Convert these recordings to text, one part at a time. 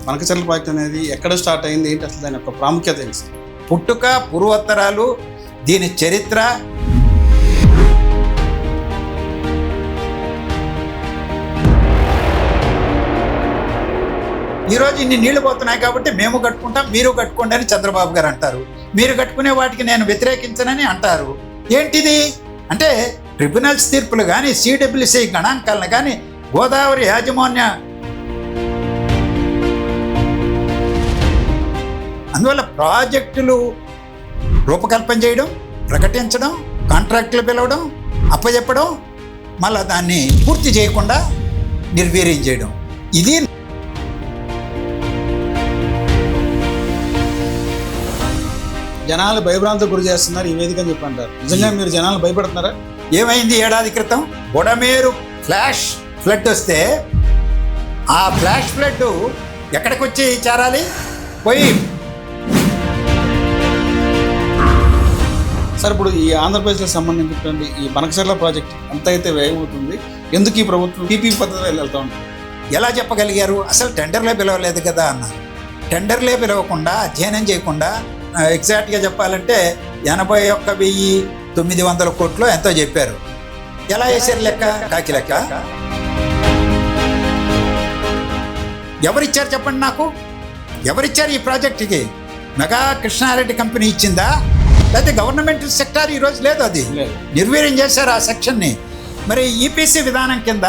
Banakacherla project అనేది ఎక్కడ start అయింది, ఏంటి అసలు దాని యొక్క ప్రాముఖ్యత ఏంటి? పుట్టుక, పూర్వోత్తరాలు, దీని చరిత్ర, ఈరోజు ఇన్ని నీళ్లు పోతున్నాయి కాబట్టి మేము కట్టుకుంటాం, మీరు కట్టుకోండి అని చంద్రబాబు గారు అంటారు. మీరు కట్టుకునే వాటికి నేను వ్యతిరేకించనని అంటారు. ఏంటిది అంటే ట్రిబ్యునల్స్ తీర్పులు కానీ, సిడబ్ల్యూసి గణాంకాలను కానీ, గోదావరి యాజమాన్య, అందువల్ల ప్రాజెక్టులు రూపకల్పన చేయడం, ప్రకటించడం, కాంట్రాక్టులు పిలవడం, అప్పచెప్పడం, మళ్ళీ దాన్ని పూర్తి చేయకుండా నిర్వీర్యం చేయడం, ఇది జనాలు భయభ్రాంతికి గురి చేస్తున్నారు ఈ వేదిక అని చెప్పి అంటారు. నిజంగా మీరు జనాలు భయపడుతున్నారా? ఏమైంది? ఏడాది క్రితం బొడమేరు ఫ్లాష్ ఫ్లడ్ వస్తే ఆ ఫ్లాష్ ఫ్లడ్ ఎక్కడికి వచ్చి చేరాలి? పోయి సార్, ఇప్పుడు ఈ ఆంధ్రప్రదేశ్కి సంబంధించినటువంటి ఈ బనకచెర్ల ప్రాజెక్ట్ ఎంత అయితే వ్యయం అవుతుంది, ఎందుకు ఈ ప్రభుత్వం పీపీ పద్ధతిలో వెళ్తూ ఉంటుంది? ఎలా చెప్పగలిగారు? అసలు టెండర్లే పిలవలేదు కదా అన్నారు. టెండర్లే పిలవకుండా, అధ్యయనం చేయకుండా, ఎగ్జాక్ట్గా చెప్పాలంటే 81,900 కోట్లు ఎంతో చెప్పారు. ఎలా వేసారు లెక్క? కాకి లెక్క. ఎవరిచ్చారు చెప్పండి నాకు? ఎవరిచ్చారు ఈ ప్రాజెక్టుకి? మెగా కృష్ణారెడ్డి కంపెనీ ఇచ్చిందా, లేకపోతే గవర్నమెంట్ సెక్టార్ ఈరోజు లేదు, అది నిర్వీర్యం చేశారు ఆ సెక్షన్ని. మరి ఈపీసీ విధానం కింద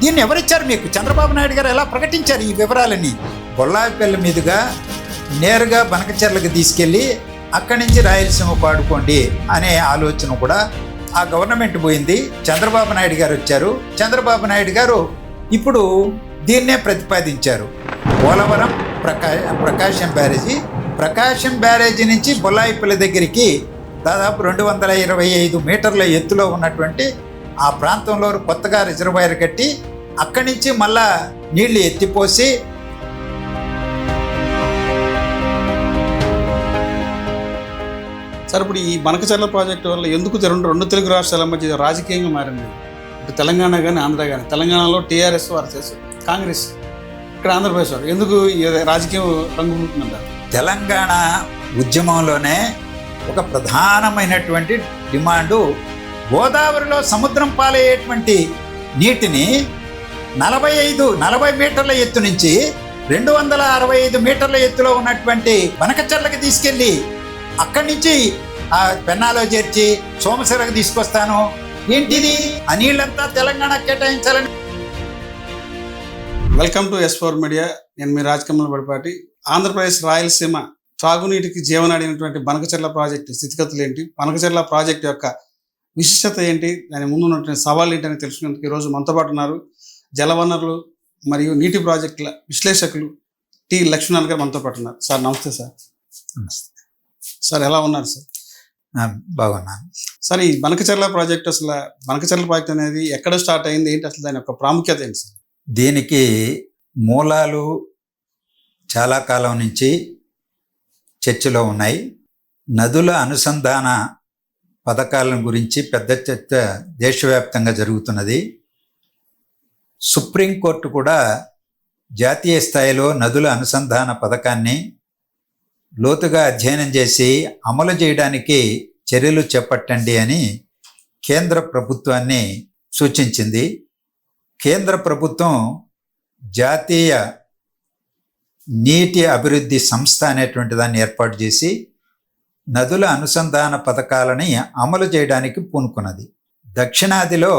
దీన్ని ఎవరిచ్చారు మీకు? చంద్రబాబు నాయుడు గారు ఎలా ప్రకటించారు ఈ వివరాలని? బొల్లాయిపల్లి మీదుగా నేరుగా బనకచెర్లకు తీసుకెళ్ళి అక్కడి నుంచి రాయలసీమ పాడుకోండి అనే ఆలోచన కూడా ఆ గవర్నమెంట్ పోయింది. చంద్రబాబు నాయుడు గారు వచ్చారు. చంద్రబాబు నాయుడు గారు ఇప్పుడు దీన్నే ప్రతిపాదించారు. పోలవరం ప్రకాశం బ్యారేజీ నుంచి బొల్లాయిపల్లి దగ్గరికి దాదాపు 225 మీటర్ల ఎత్తులో ఉన్నటువంటి ఆ ప్రాంతంలో కొత్తగా రిజర్వాయర్ కట్టి అక్కడి నుంచి మళ్ళా నీళ్లు ఎత్తిపోసి సార్, ఇప్పుడు ఈ బనకచెర్ల ప్రాజెక్టు వల్ల ఎందుకు రెండు తెలుగు రాష్ట్రాల మధ్య రాజకీయంగా మారింది? ఇటు తెలంగాణ కానీ, ఆంధ్ర కానీ. తెలంగాణలో టీఆర్ఎస్ వర్సెస్ కాంగ్రెస్, ఇక్కడ ఆంధ్రప్రదేశ్ వారు. ఎందుకు ఈ రాజకీయం రంగుముంటుందంటారు? తెలంగాణ ఉద్యమంలోనే ఒక ప్రధానమైనటువంటి డిమాండు గోదావరిలో సముద్రం పాలయ్యేటువంటి నీటిని 40 మీటర్ల ఎత్తు నుంచి 265 మీటర్ల ఎత్తులో ఉన్నటువంటి బనకచెర్లకు తీసుకెళ్ళి అక్కడి నుంచి ఆ పెన్నాలో చేర్చి సోమశిలకు తీసుకొస్తాను. ఏంటిది? ఆ నీళ్ళంతా తెలంగాణ కేటాయించాలని. Welcome to S4 media. నేను మీ రాజకమల్ బడిపాటి. ఆంధ్రప్రదేశ్ రాయలసీమ త్రాగునీటికి జీవనాడినటువంటి బనకచెర్ల ప్రాజెక్టు స్థితిగతులు ఏంటి, బనకచెర్ల ప్రాజెక్టు యొక్క విశిష్టత ఏంటి, దాని ముందు ఉన్నటువంటి సవాళ్ళు ఏంటి అని తెలుసుకునేందుకు ఈరోజు మనతో పాటు ఉన్నారు జలవనరులు మరియు నీటి ప్రాజెక్టుల విశ్లేషకులు టి లక్ష్మణ్ గారు మనతో పాటు ఉన్నారు. సార్ నమస్తే. సార్ నమస్తే సార్, ఎలా ఉన్నారు సార్? బాగున్నాను సార్. ఈ బనకచెర్ల ప్రాజెక్ట్, అసలు బనకచెర్ల ప్రాజెక్ట్ అనేది ఎక్కడ స్టార్ట్ అయింది, ఏంటి అసలు దాని యొక్క ప్రాముఖ్యత ఏంటి సార్? దీనికి మూలాలు చాలా కాలం నుంచి చర్చలో ఉన్నాయి. నదుల అనుసంధాన పథకాలను గురించి పెద్ద చర్చ దేశవ్యాప్తంగా జరుగుతున్నది. సుప్రీంకోర్టు కూడా జాతీయ స్థాయిలో నదుల అనుసంధాన పథకాన్ని లోతుగా అధ్యయనం చేసి అమలు చేయడానికి చర్యలు చేపట్టండి అని కేంద్ర ప్రభుత్వాన్ని సూచించింది. కేంద్ర ప్రభుత్వం జాతీయ నీటి అభివృద్ధి సంస్థ అనేటువంటి దాన్ని ఏర్పాటు చేసి నదుల అనుసంధాన పథకాలని అమలు చేయడానికి పూనుకున్నది. దక్షిణాదిలో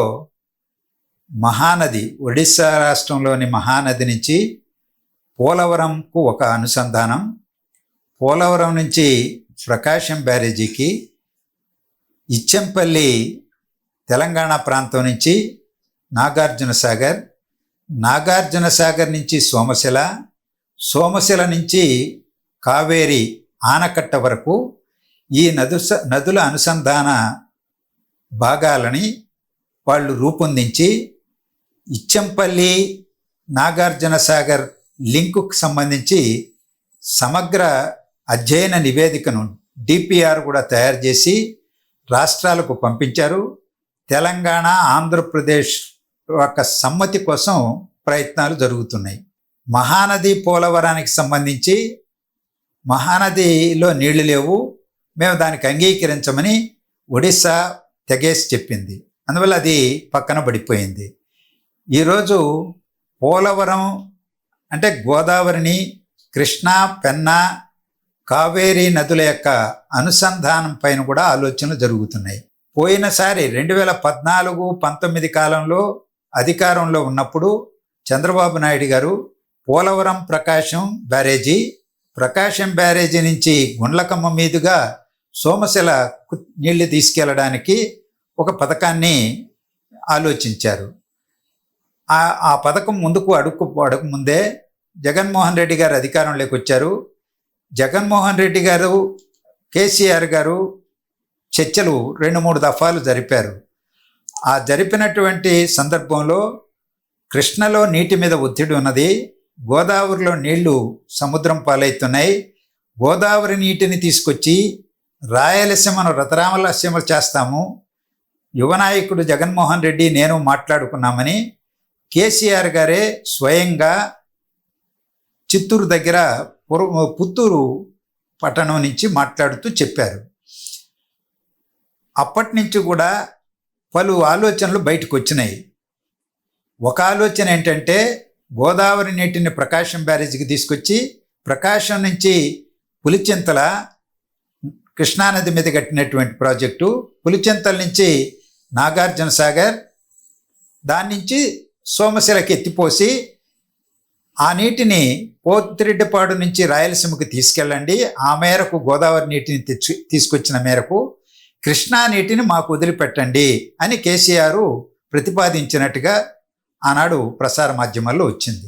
మహానది, ఒడిశా రాష్ట్రంలోని మహానది నుంచి పోలవరంకు ఒక అనుసంధానం, పోలవరం నుంచి ప్రకాశం బ్యారేజీకి, ఇచ్చంపల్లి తెలంగాణ ప్రాంతం నుంచి నాగార్జున సాగర్ నుంచి సోమశిల నుంచి కావేరి ఆనకట్ట వరకు ఈ నదుల అనుసంధాన భాగాలని వాళ్ళు రూపొందించి ఇచ్చంపల్లి నాగార్జున సాగర్ లింకుకు సంబంధించి సమగ్ర అధ్యయన నివేదికను డిపిఆర్ కూడా తయారు చేసి రాష్ట్రాలకు పంపించారు. తెలంగాణ, ఆంధ్రప్రదేశ్ యొక్క సమ్మతి కోసం ప్రయత్నాలు జరుగుతున్నాయి. మహానది పోలవరానికి సంబంధించి మహానదిలో నీళ్లు లేవు, మేము దానికి అంగీకరించమని ఒడిశా తెగేసి చెప్పింది. అందువల్ల అది పక్కన పడిపోయింది. ఈరోజు పోలవరం అంటే గోదావరిని, కృష్ణా, పెన్నా, కావేరీ నదుల యొక్క అనుసంధానం పైన కూడా ఆలోచనలు జరుగుతున్నాయి. పోయినసారి 2014-19 కాలంలో అధికారంలో ఉన్నప్పుడు చంద్రబాబు నాయుడు గారు పోలవరం ప్రకాశం బ్యారేజీ నుంచి గుండ్లకమ్మ మీదుగా సోమశిల నీళ్లు తీసుకెళ్ళడానికి ఒక పథకాన్ని ఆలోచించారు. ఆ పథకం ముందుకు అడుగు ముందే జగన్మోహన్ రెడ్డి గారు అధికారంలోకి వచ్చారు. జగన్మోహన్ రెడ్డి గారు, కేసీఆర్ గారు చర్చలు 2-3 దఫాలు జరిపారు. ఆ జరిపినటువంటి సందర్భంలో కృష్ణలో నీటి మీద ఒత్తిడి ఉన్నది, గోదావరిలో నీళ్లు సముద్రం పాలవుతున్నాయి, గోదావరి నీటిని తీసుకొచ్చి రాయలసీమను రతరామలసీమ చేస్తాము, యువనాయకుడు జగన్మోహన్ రెడ్డి నేను మాట్లాడుకున్నామని కేసీఆర్ గారే స్వయంగా చిత్తూరు దగ్గర పుత్తూరు పట్టణం నుంచి మాట్లాడుతూ చెప్పారు. అప్పటి నుంచి కూడా పలు ఆలోచనలు బయటకు వచ్చినాయి. ఒక ఆలోచన ఏంటంటే గోదావరి నీటిని ప్రకాశం బ్యారేజీకి తీసుకొచ్చి ప్రకాశం నుంచి పులిచింతల కృష్ణానది మీద కట్టినటువంటి ప్రాజెక్టు, పులిచింతల నుంచి నాగార్జున సాగర్, దాని నుంచి సోమశిలకి ఎత్తిపోసి ఆ నీటిని పోతిరెడ్డిపాడు నుంచి రాయలసీమకు తీసుకెళ్ళండి, ఆ మేరకు గోదావరి నీటిని తీసుకొచ్చిన మేరకు కృష్ణా నీటిని మాకు వదిలిపెట్టండి అని కేసీఆర్ ప్రతిపాదించినట్టుగా ఆనాడు ప్రసార మాధ్యమాల్లో వచ్చింది.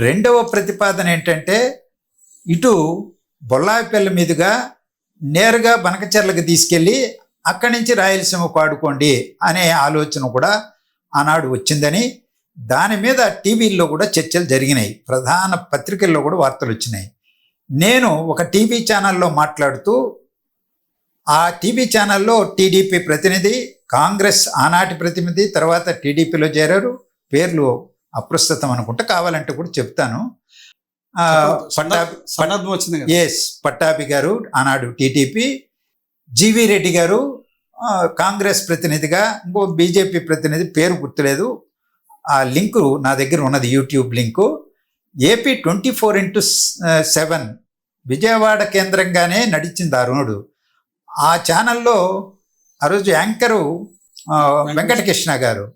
రెండవ ప్రతిపాదన ఏంటంటే ఇటు బొల్లాయిపల్లి మీదుగా నేరుగా బనకచెర్లకు తీసుకెళ్ళి అక్కడి నుంచి రాయలసీమకు ఆడుకోండి అనే ఆలోచన కూడా ఆనాడు వచ్చిందని, దాని మీద టీవీల్లో కూడా చర్చలు జరిగినాయి, ప్రధాన పత్రికల్లో కూడా వార్తలు వచ్చినాయి. నేను ఒక టీవీ ఛానల్లో మాట్లాడుతూ, ఆ టీవీ ఛానల్లో టీడీపీ ప్రతినిధి, కాంగ్రెస్ ఆనాటి ప్రతినిధి, తర్వాత టీడీపీలో చేరారు, పేర్లు అప్రస్తుతం అనుకుంటా, కావాలంటే కూడా చెప్తాను. పట్టాభి గారు ఆనాడు టీడీపీ, జీవీ రెడ్డి గారు కాంగ్రెస్ ప్రతినిధిగా, ఇంకో బీజేపీ ప్రతినిధి పేరు గుర్తులేదు, ఆ లింకు నా దగ్గర ఉన్నది, యూట్యూబ్ లింకు. ఏపీ 24/7 విజయవాడ కేంద్రంగానే నడిచింది ఆ రోజు. ఆ ఛానల్లో ఆ రోజు యాంకరు వెంకటకృష్ణ గారు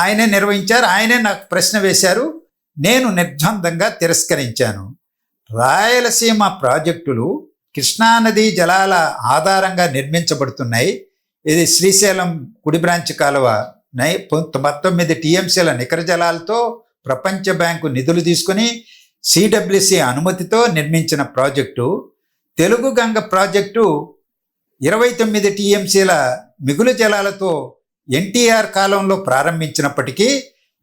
ఆయనే నిర్వహించారు. ఆయనే నాకు ప్రశ్న వేశారు, నేను నిర్ద్వందంగా తిరస్కరించాను. రాయలసీమ ప్రాజెక్టులు కృష్ణానదీ జలాల ఆధారంగా నిర్మించబడుతున్నాయి. ఇది శ్రీశైలం కుడి బ్రాంచ్ కాలువ 19 టీఎంసీల నికర జలాలతో ప్రపంచ బ్యాంకు నిధులు తీసుకుని సిడబ్ల్యూసి అనుమతితో నిర్మించిన ప్రాజెక్టు. తెలుగు గంగ ప్రాజెక్టు 29 టీఎంసీల మిగులు జలాలతో ఎన్టీఆర్ కాలంలో ప్రారంభించినప్పటికీ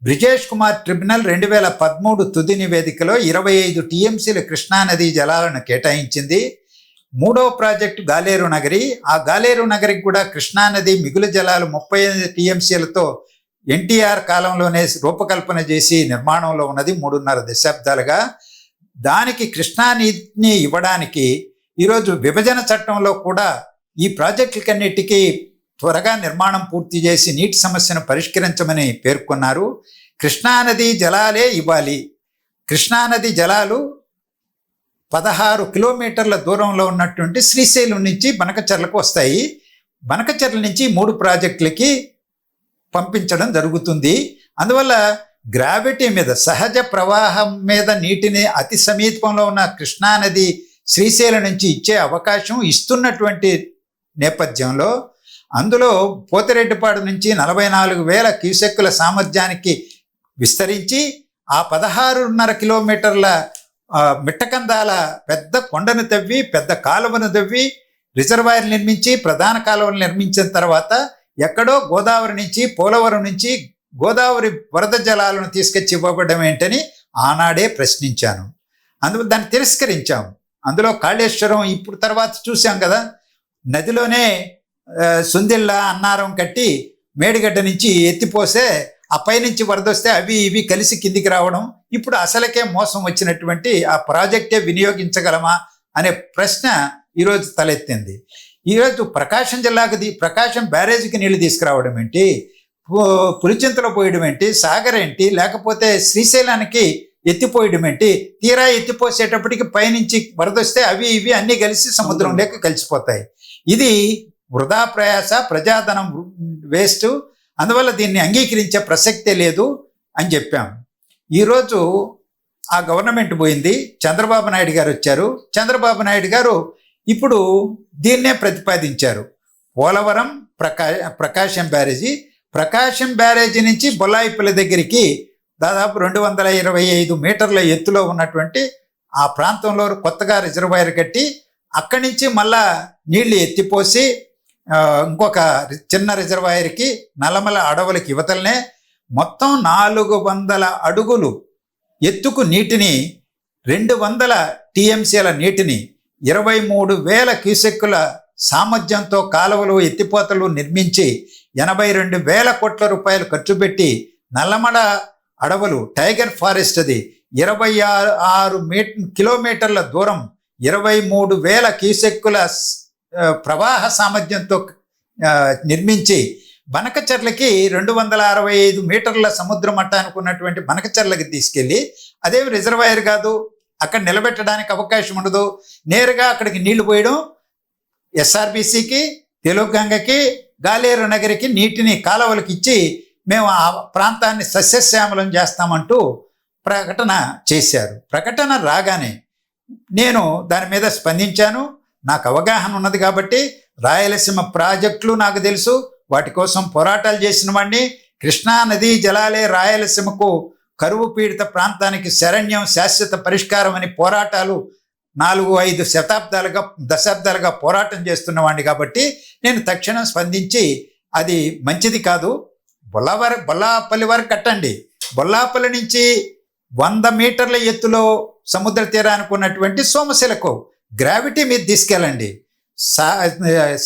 బ్రిజేష్ కుమార్ ట్రిబ్యునల్ 2013 తుది నివేదికలో 25 టీఎంసీల కృష్ణానదీ జలాలను కేటాయించింది. మూడవ ప్రాజెక్టు గాలేరు నగరి, ఆ గాలేరు నగరికి కూడా కృష్ణానది మిగులు జలాలు 35 టీఎంసీలతో ఎన్టీఆర్ కాలంలోనే రూపకల్పన చేసి నిర్మాణంలో ఉన్నది 3.5 దశాబ్దాలుగా. దానికి కృష్ణానదిని ఇవ్వడానికి ఈరోజు విభజన చట్టంలో కూడా ఈ ప్రాజెక్టులకన్నిటికీ త్వరగా నిర్మాణం పూర్తి చేసి నీటి సమస్యను పరిష్కరించమని పేర్కొన్నారు. కృష్ణానది జలాలే ఇవ్వాలి. కృష్ణానది జలాలు 16 కిలోమీటర్ల దూరంలో ఉన్నటువంటి శ్రీశైలం నుంచి బనకచెర్లకు వస్తాయి. బనకచెర్ల నుంచి 3 ప్రాజెక్టులకి పంపించడం జరుగుతుంది. అందువల్ల గ్రావిటీ మీద, సహజ ప్రవాహం మీద నీటిని అతి సమీపంలో ఉన్న కృష్ణానది శ్రీశైలం నుంచి ఇచ్చే అవకాశం ఇస్తున్నటువంటి నేపథ్యంలో అందులో పోతిరెడ్డిపాడు నుంచి 44,000 క్యూసెక్కుల సామర్థ్యానికి విస్తరించి ఆ 16.5 కిలోమీటర్ల మిట్టకందాల పెద్ద కొండను తవ్వి, పెద్ద కాలువను తవ్వి, రిజర్వాయర్ నిర్మించి, ప్రధాన కాలువలు నిర్మించిన తర్వాత ఎక్కడో గోదావరి నుంచి, పోలవరం నుంచి గోదావరి వరద జలాలను తీసుకొచ్చి ఇవ్వబడడం ఏంటని ఆనాడే ప్రశ్నించాను. అందువల్ల దాన్ని తిరస్కరించాము. అందులో కాళేశ్వరం ఇప్పుడు తర్వాత చూసాం కదా, నదిలోనే సుందిళ్ళ అన్నారం కట్టి మేడిగడ్డ నుంచి ఎత్తిపోసే, ఆ పైనుంచి వరద వస్తే అవి ఇవి కలిసి కిందికి రావడం, ఇప్పుడు అసలకే మోసం వచ్చినటువంటి ఆ ప్రాజెక్టే వినియోగించగలమా అనే ప్రశ్న ఈరోజు తలెత్తింది. ఈరోజు ప్రకాశం జిల్లాకు ప్రకాశం బ్యారేజీకి నీళ్లు తీసుకురావడం ఏంటి, పులిచింతలో పోయడం ఏంటి, సాగర్ ఏంటి, లేకపోతే శ్రీశైలానికి ఎత్తిపోయడం ఏంటి, తీరా ఎత్తిపోసేటప్పటికి పైనుంచి వరదొస్తే అవి ఇవి అన్నీ కలిసి సముద్రంలోకి కలిసిపోతాయి. ఇది వృధా ప్రయాస, ప్రజాధనం వేస్ట్, అందువల్ల దీన్ని అంగీకరించే ప్రసక్తే లేదు అని చెప్పాం. ఈరోజు ఆ గవర్నమెంట్ పోయింది, చంద్రబాబు నాయుడు గారు వచ్చారు. చంద్రబాబు నాయుడు గారు ఇప్పుడు దీన్నే ప్రతిపాదించారు. పోలవరం ప్రకాశం బ్యారేజీ నుంచి బొల్లాయిపల్లి దగ్గరికి దాదాపు 225 మీటర్ల ఎత్తులో ఉన్నటువంటి ఆ ప్రాంతంలో కొత్తగా రిజర్వాయర్ కట్టి అక్కడి నుంచి మళ్ళా నీళ్లు ఎత్తిపోసి ఇంకొక చిన్న రిజర్వాయర్కి నల్లమల అడవులకి యువతలనే మొత్తం 400 అడుగులు ఎత్తుకు నీటిని, 200 టీఎంసీల నీటిని, 23,000 క్యూసెక్కుల సామర్థ్యంతో కాలువలు ఎత్తిపోతలు నిర్మించి 82,000 కోట్ల రూపాయలు ఖర్చు పెట్టి నల్లమల అడవులు టైగర్ ఫారెస్ట్ అది 26 కిలోమీటర్ల దూరం 23,000 క్యూసెక్కుల ప్రవాహ సామర్థ్యంతో నిర్మించి బనకచెర్లకి 265 మీటర్ల సముద్ర మట్టానికి ఉన్నటువంటి బనకచెర్లకి తీసుకెళ్ళి, అదేమి రిజర్వాయర్ కాదు, అక్కడ నిలబెట్టడానికి అవకాశం ఉండదు, నేరుగా అక్కడికి నీళ్లు పోయడం, ఎస్ఆర్బీసీకి, తెలుగుగంగకి, గాలేరు నగరికి నీటిని కాలువలకు ఇచ్చి మేము ఆ ప్రాంతాన్ని సస్యశ్యామలం చేస్తామంటూ ప్రకటన చేశారు. ప్రకటన రాగానే నేను దాని మీద స్పందించాను. నాకు అవగాహన ఉన్నది కాబట్టి రాయలసీమ ప్రాజెక్టులు నాకు తెలుసు, వాటి కోసం పోరాటాలు చేసిన వాడిని. కృష్ణా నదీ జలాలే రాయలసీమకు కరువు పీడిత ప్రాంతానికి శరణ్యం, శాశ్వత పరిష్కారం అని పోరాటాలు 4-5 దశాబ్దాలుగా పోరాటం చేస్తున్నవాడిని కాబట్టి నేను తక్షణం స్పందించి అది మంచిది కాదు, బొల్లాపల్లి వరకు కట్టండి, బొల్లాపల్లి నుంచి 100 మీటర్ల ఎత్తులో సముద్ర తీరానికి ఉన్నటువంటి సోమశిలకు గ్రావిటీ మీద తీసుకెళ్ళండి,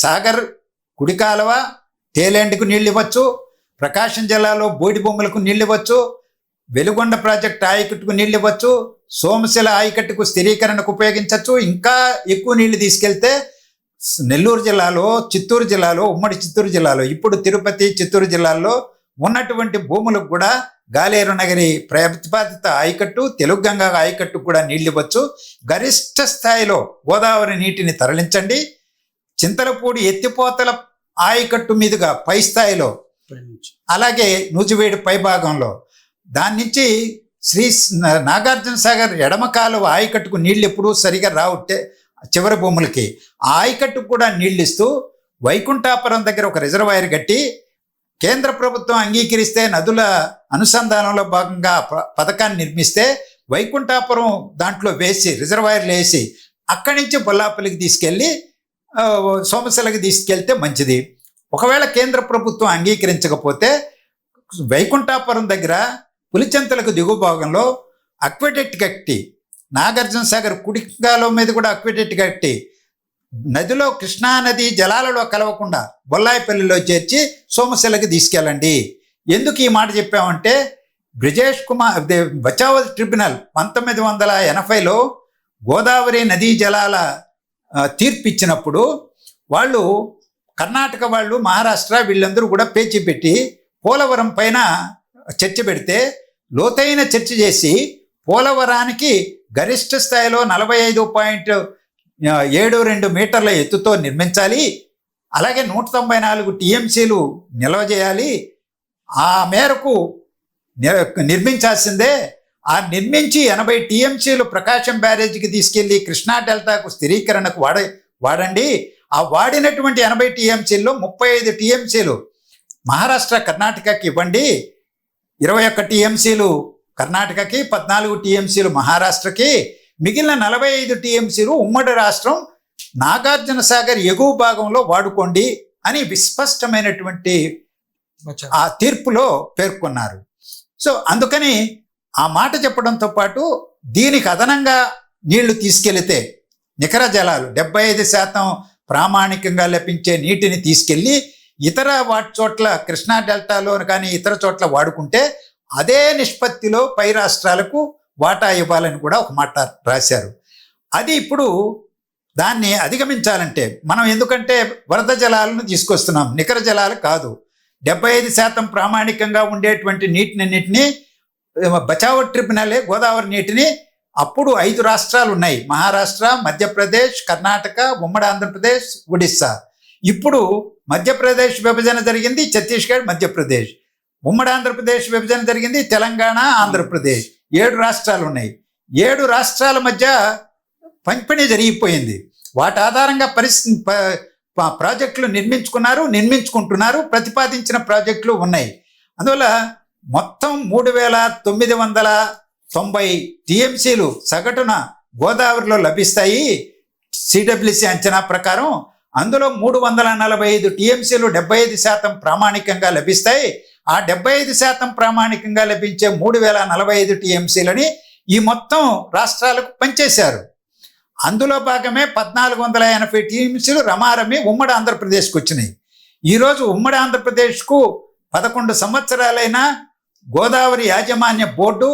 సాగర్ కుడి కాలువ తేలేండుకు నీళ్ళు ఇవ్వచ్చు, ప్రకాశం జిల్లాలో బోడి బొమ్మలకు నీళ్ళు ఇవ్వచ్చు, వెలుగొండ ప్రాజెక్ట్ ఆయకట్టుకు నీళ్ళు ఇవ్వచ్చు, సోమశిల ఆయకట్టుకు స్థిరీకరణకు ఉపయోగించవచ్చు. ఇంకా ఎక్కువ నీళ్లు తీసుకెళ్తే నెల్లూరు జిల్లాలో, చిత్తూరు జిల్లాలో, ఉమ్మడి చిత్తూరు జిల్లాలో, ఇప్పుడు తిరుపతి, చిత్తూరు జిల్లాల్లో ఉన్నటువంటి భూములకు కూడా గాలేరు నగరి ప్రతిపాదిత ఆయకట్టు, తెలుగుగంగ ఆయకట్టు కూడా నీళ్ళు ఇవ్వచ్చు. గరిష్ట స్థాయిలో గోదావరి నీటిని తరలించండి. చింతలపూడి ఎత్తిపోతల ఆయకట్టు మీదుగా పై స్థాయిలో, అలాగే నూజివేడు పై భాగంలో, దాని నుంచి నాగార్జున సాగర్ ఎడమ కాలువ ఆయకట్టుకు నీళ్ళు ఎప్పుడూ సరిగా రావుట్టే చివరి భూములకి ఆ ఆయకట్టుకు కూడా నీళ్ళు ఇస్తూ వైకుంఠాపురం దగ్గర ఒక రిజర్వాయర్ కట్టి కేంద్ర ప్రభుత్వం అంగీకరిస్తే నదుల అనుసంధానంలో భాగంగా పథకాన్ని నిర్మిస్తే వైకుంఠాపురం దాంట్లో వేసి రిజర్వాయర్లు వేసి అక్కడి నుంచి బొల్లాపల్లికి తీసుకెళ్ళి సోమశిలకి తీసుకెళ్తే మంచిది. ఒకవేళ కేంద్ర ప్రభుత్వం అంగీకరించకపోతే వైకుంఠాపురం దగ్గర పులిచెంతలకు దిగువ భాగంలో అక్విడక్ట్ కట్టి, నాగార్జున సాగర్ కుడికాలో మీద కూడా అక్విడక్ట్ కట్టి నదిలో కృష్ణా నది జలాలలో కలవకుండా బొల్లాయిపల్లిలో చేర్చి సోమశిలకి తీసుకెళ్ళండి. ఎందుకు ఈ మాట చెప్పామంటే బ్రిజేష్ కుమార్ బచావ్ ట్రిబ్యునల్ 1980లో గోదావరి నదీ జలాల తీర్పు ఇచ్చినప్పుడు వాళ్ళు కర్ణాటక వాళ్ళు, మహారాష్ట్ర వీళ్ళందరూ కూడా పేచీ పెట్టి పోలవరం పైన చర్చ పెడితే లోతైన చర్చ చేసి పోలవరానికి గరిష్ట స్థాయిలో 45.72 మీటర్ల ఎత్తుతో నిర్మించాలి, అలాగే 194 టీఎంసీలు నిల్వ చేయాలి, ఆ మేరకు నిర్మించాల్సిందే. ఆ నిర్మించి 80 టీఎంసీలు ప్రకాశం బ్యారేజీకి తీసుకెళ్ళి కృష్ణా డెల్టాకు స్థిరీకరణకు వాడండి. ఆ వాడినటువంటి 80 టీఎంసీల్లో 35 టీఎంసీలు మహారాష్ట్ర కర్ణాటకకి ఇవ్వండి, 21 టీఎంసీలు కర్ణాటకకి, 14 టీఎంసీలు మహారాష్ట్రకి, మిగిలిన 45 టీఎంసీలు ఉమ్మడి రాష్ట్రం నాగార్జున సాగర్ ఎగువ భాగంలో వాడుకోండి అని విస్పష్టమైనటువంటి ఆ తీర్పులో పేర్కొన్నారు. సో అందుకని ఆ మాట చెప్పడంతో పాటు దీనికి అదనంగా నీళ్లు తీసుకెళితే నికర జలాలు 75% ప్రామాణికంగా లభించే నీటిని తీసుకెళ్ళి ఇతర వాటి చోట్ల కృష్ణా డెల్టాలో కానీ ఇతర చోట్ల వాడుకుంటే అదే నిష్పత్తిలో పై రాష్ట్రాలకు వాటా ఇవ్వాలని కూడా ఒక మాట రాశారు. అది ఇప్పుడు దాన్ని అధిగమించాలంటే మనం, ఎందుకంటే వరద జలాలను తీసుకొస్తున్నాం, నికర జలాలు కాదు, 75% ప్రామాణికంగా ఉండేటువంటి నీటిని బచావో ట్రిబ్యునలే గోదావరి నీటిని, అప్పుడు 5 రాష్ట్రాలు ఉన్నాయి, మహారాష్ట్ర, మధ్యప్రదేశ్, కర్ణాటక, ఉమ్మడి ఆంధ్రప్రదేశ్, ఒడిస్సా. ఇప్పుడు మధ్యప్రదేశ్ విభజన జరిగింది, ఛత్తీస్గఢ్, మధ్యప్రదేశ్. ఉమ్మడి ఆంధ్రప్రదేశ్ విభజన జరిగింది, తెలంగాణ, ఆంధ్రప్రదేశ్. 7 రాష్ట్రాలు ఉన్నాయి. 7 రాష్ట్రాల మధ్య పంపిణీ జరిగిపోయింది. వాటి ఆధారంగా ప్రాజెక్టులు నిర్మించుకుంటున్నారు, ప్రతిపాదించిన ప్రాజెక్టులు ఉన్నాయి. అందువల్ల మొత్తం 3,990 టీఎంసీలు సగటున గోదావరిలో లభిస్తాయి సిడబ్ల్యూసి అంచనా ప్రకారం. అందులో 345 టీఎంసీలు 75% ప్రామాణికంగా లభిస్తాయి. ఆ 75% ప్రామాణికంగా లభించే 3,045 టీఎంసీలని ఈ మొత్తం రాష్ట్రాలకు పంచేశారు. అందులో భాగమే 1,480 టీఎంసీలు రమారమి ఉమ్మడి ఆంధ్రప్రదేశ్కి వచ్చినాయి. ఈరోజు ఉమ్మడి ఆంధ్రప్రదేశ్కు 11 సంవత్సరాలైనా గోదావరి యాజమాన్య బోర్డు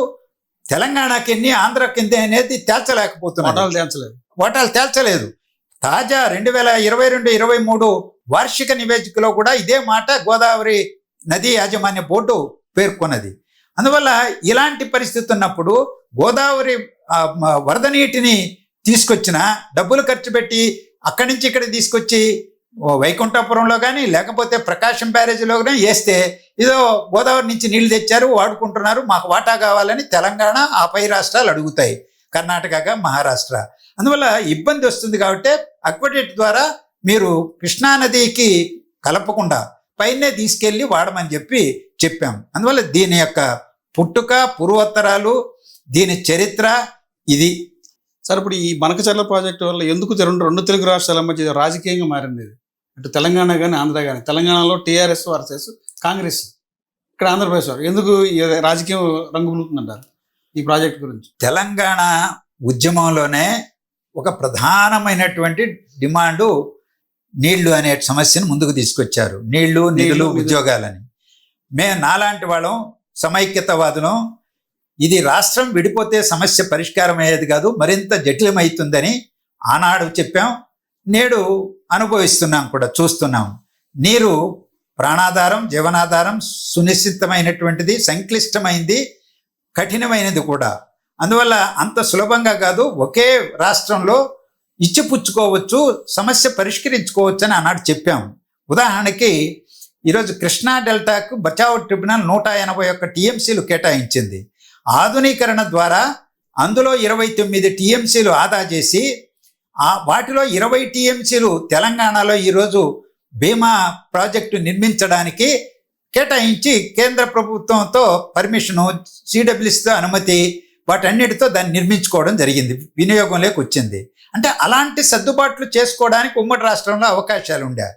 తెలంగాణకి ఎన్ని, ఆంధ్రకి ఎన్ని అనేది వాటాలు తేల్చలేదు. తాజా 2022-23 వార్షిక నివేదికలో కూడా ఇదే మాట గోదావరి నదీ యాజమాన్య బోర్డు పేర్కొన్నది. అందువల్ల ఇలాంటి పరిస్థితి ఉన్నప్పుడు గోదావరి వరద నీటిని తీసుకొచ్చిన డబ్బులు ఖర్చు పెట్టి అక్కడి నుంచి ఇక్కడ తీసుకొచ్చి వైకుంఠపురంలో కానీ లేకపోతే ప్రకాశం బ్యారేజీలో కానీ వేస్తే ఏదో గోదావరి నుంచి నీళ్లు తెచ్చారు, వాడుకుంటున్నారు, మాకు వాటా కావాలని తెలంగాణ, ఆ పై రాష్ట్రాలు అడుగుతాయి, కర్ణాటకగా, మహారాష్ట్ర. అందువల్ల ఇబ్బంది వస్తుంది. కాబట్టి అక్వడేట్ ద్వారా మీరు కృష్ణానదికి కలపకుండా పైనే తీసుకెళ్ళి వాడమని చెప్పాం. అందువల్ల దీని యొక్క పుట్టుక, పూర్వోత్తరాలు, దీని చరిత్ర ఇది. సార్, ఇప్పుడు ఈ బనకచర్ల ప్రాజెక్టు వల్ల ఎందుకు రెండు తెలుగు రాష్ట్రాల మధ్య రాజకీయంగా మారింది? అటు తెలంగాణ కానీ ఆంధ్ర కానీ. తెలంగాణలో టీఆర్ఎస్ వర్సెస్ కాంగ్రెస్, ఇక్కడ ఆంధ్రప్రదేశ్ వారు. ఎందుకు రాజకీయం రంగులుతుందంటారు ఈ ప్రాజెక్ట్ గురించి? తెలంగాణ ఉద్యమంలోనే ఒక ప్రధానమైనటువంటి డిమాండు నీళ్లు అనే సమస్యను ముందుకు తీసుకొచ్చారు. నీళ్లు, నిధులు, ఉద్యోగాలని. మేము నాలాంటి వాళ్ళం, సమైక్యతవాదులం, ఇది రాష్ట్రం విడిపోతే సమస్య పరిష్కారం అయ్యేది కాదు, మరింత జటిలమవుతుందని ఆనాడు చెప్పాం. నేడు అనుభవిస్తున్నాం కూడా, చూస్తున్నాం. నీరు ప్రాణాధారం, జీవనాధారం, సునిశ్చితమైనటువంటిది, సంక్లిష్టమైంది, కఠినమైనది కూడా. అందువల్ల అంత సులభంగా కాదు, ఒకే రాష్ట్రంలో ఇచ్చిపుచ్చుకోవచ్చు, సమస్య పరిష్కరించుకోవచ్చు అని ఆనాడు చెప్పాం. ఉదాహరణకి ఈరోజు కృష్ణా డెల్టాకు బచావో ట్రిబ్యునల్ 181 టీఎంసీలు కేటాయించింది. ఆధునీకరణ ద్వారా అందులో 29 టీఎంసీలు ఆదా చేసి వాటిలో 20 టీఎంసీలు తెలంగాణలో ఈరోజు భీమా ప్రాజెక్టు నిర్మించడానికి కేటాయించి కేంద్ర ప్రభుత్వంతో పర్మిషను, సిడబ్ల్యూసితో అనుమతి, వాటన్నిటితో దాన్ని నిర్మించుకోవడం జరిగింది, వినియోగంలోకి వచ్చింది. అంటే అలాంటి సర్దుబాట్లు చేసుకోవడానికి ఉమ్మడి రాష్ట్రంలో అవకాశాలు ఉండే.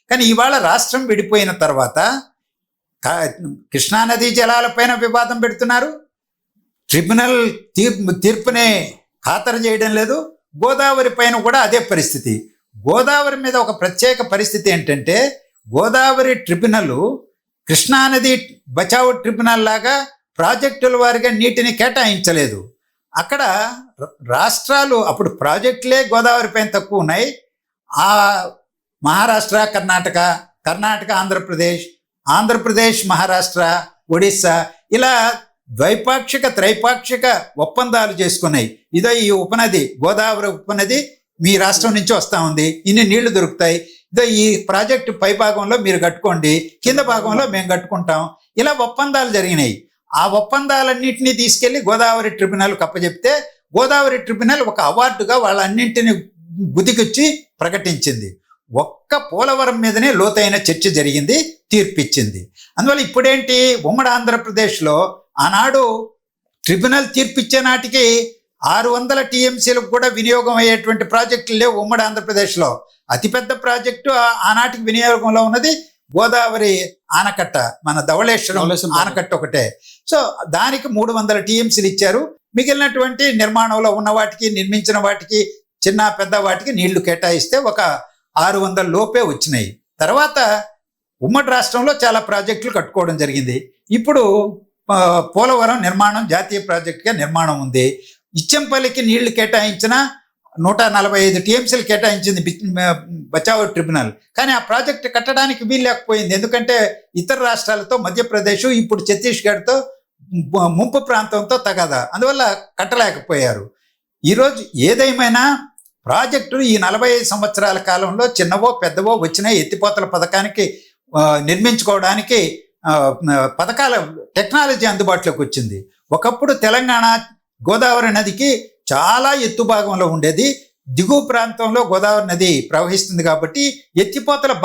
కానీ ఇవాళ రాష్ట్రం విడిపోయిన తర్వాత కృష్ణానదీ జలాలపైన వివాదం పెడుతున్నారు, ట్రిబ్యునల్ తీర్పునే ఖాతరు చేయడం లేదు. గోదావరి పైన కూడా అదే పరిస్థితి. గోదావరి మీద ఒక ప్రత్యేక పరిస్థితి ఏంటంటే, గోదావరి ట్రిబ్యునల్ కృష్ణానది బచావో ట్రిబ్యునల్ లాగా ప్రాజెక్టుల వారిగా నీటిని కేటాయించలేదు. అక్కడ రాష్ట్రాలు, అప్పుడు ప్రాజెక్టులే గోదావరి పైన తక్కువ ఉన్నాయి. ఆ మహారాష్ట్ర, కర్ణాటక, ఆంధ్రప్రదేశ్, మహారాష్ట్ర, ఒడిస్సా ఇలా ద్వైపాక్షిక, త్రైపాక్షిక ఒప్పందాలు చేసుకున్నాయి. ఇదో ఈ ఉపనది, గోదావరి ఉపనది మీ రాష్ట్రం నుంచి వస్తూ ఉంది, ఇన్ని నీళ్లు దొరుకుతాయి, ఇదో ఈ ప్రాజెక్టు పై భాగంలో మీరు కట్టుకోండి, కింద భాగంలో మేము కట్టుకుంటాం, ఇలా ఒప్పందాలు జరిగినాయి. ఆ ఒప్పందాలన్నింటినీ తీసుకెళ్లి గోదావరి ట్రిబ్యునల్ అప్పచెప్తే గోదావరి ట్రిబ్యునల్ ఒక అవార్డుగా వాళ్ళన్నింటినీ గుదికొచ్చి ప్రకటించింది. ఒక్క పోలవరం మీదనే లోతైన చర్చ జరిగింది, తీర్పిచ్చింది. అందువల్ల ఇప్పుడేంటి, ఉమ్మడి ఆంధ్రప్రదేశ్లో ఆనాడు ట్రిబ్యునల్ తీర్పిచ్చే నాటికి 600 టీఎంసీలకు కూడా వినియోగం అయ్యేటువంటి ప్రాజెక్టులు లేవు ఉమ్మడి ఆంధ్రప్రదేశ్లో. అతిపెద్ద ప్రాజెక్టు ఆనాటికి వినియోగంలో ఉన్నది గోదావరి ఆనకట్ట, మన ధవళేశ్వరం ఆనకట్ట ఒకటే. సో దానికి 300 టీఎంసీలు ఇచ్చారు. మిగిలినటువంటి నిర్మాణంలో ఉన్న వాటికి, నిర్మించిన వాటికి, చిన్న పెద్ద వాటికి నీళ్లు కేటాయిస్తే ఒక 600 లోపే వచ్చినాయి. తర్వాత ఉమ్మడి రాష్ట్రంలో చాలా ప్రాజెక్టులు కట్టుకోవడం జరిగింది. ఇప్పుడు పోలవరం నిర్మాణం జాతీయ ప్రాజెక్టుగా నిర్మాణం ఉంది. ఇచ్చంపల్లికి నీళ్లు కేటాయించిన 145 టీఎంసీలు కేటాయించింది బచావో ట్రిబ్యునల్. కానీ ఆ ప్రాజెక్టు కట్టడానికి వీలు లేకపోయింది. ఎందుకంటే ఇతర రాష్ట్రాలతో, మధ్యప్రదేశ్, ఇప్పుడు ఛత్తీస్గఢ్తో, ముంపు ప్రాంతంతో తగాదా, అందువల్ల కట్టలేకపోయారు. ఈరోజు ఏదేమైనా ప్రాజెక్టులు ఈ 45 సంవత్సరాల కాలంలో చిన్నవో పెద్దవో వచ్చిన ఎత్తిపోతల పథకానికి నిర్మించుకోవడానికి పథకాల టెక్నాలజీ అందుబాటులోకి వచ్చింది. ఒకప్పుడు తెలంగాణ గోదావరి నదికి చాలా ఎత్తు భాగంలో ఉండేది. దిగువ ప్రాంతంలో గోదావరి నది ప్రవహిస్తుంది కాబట్టి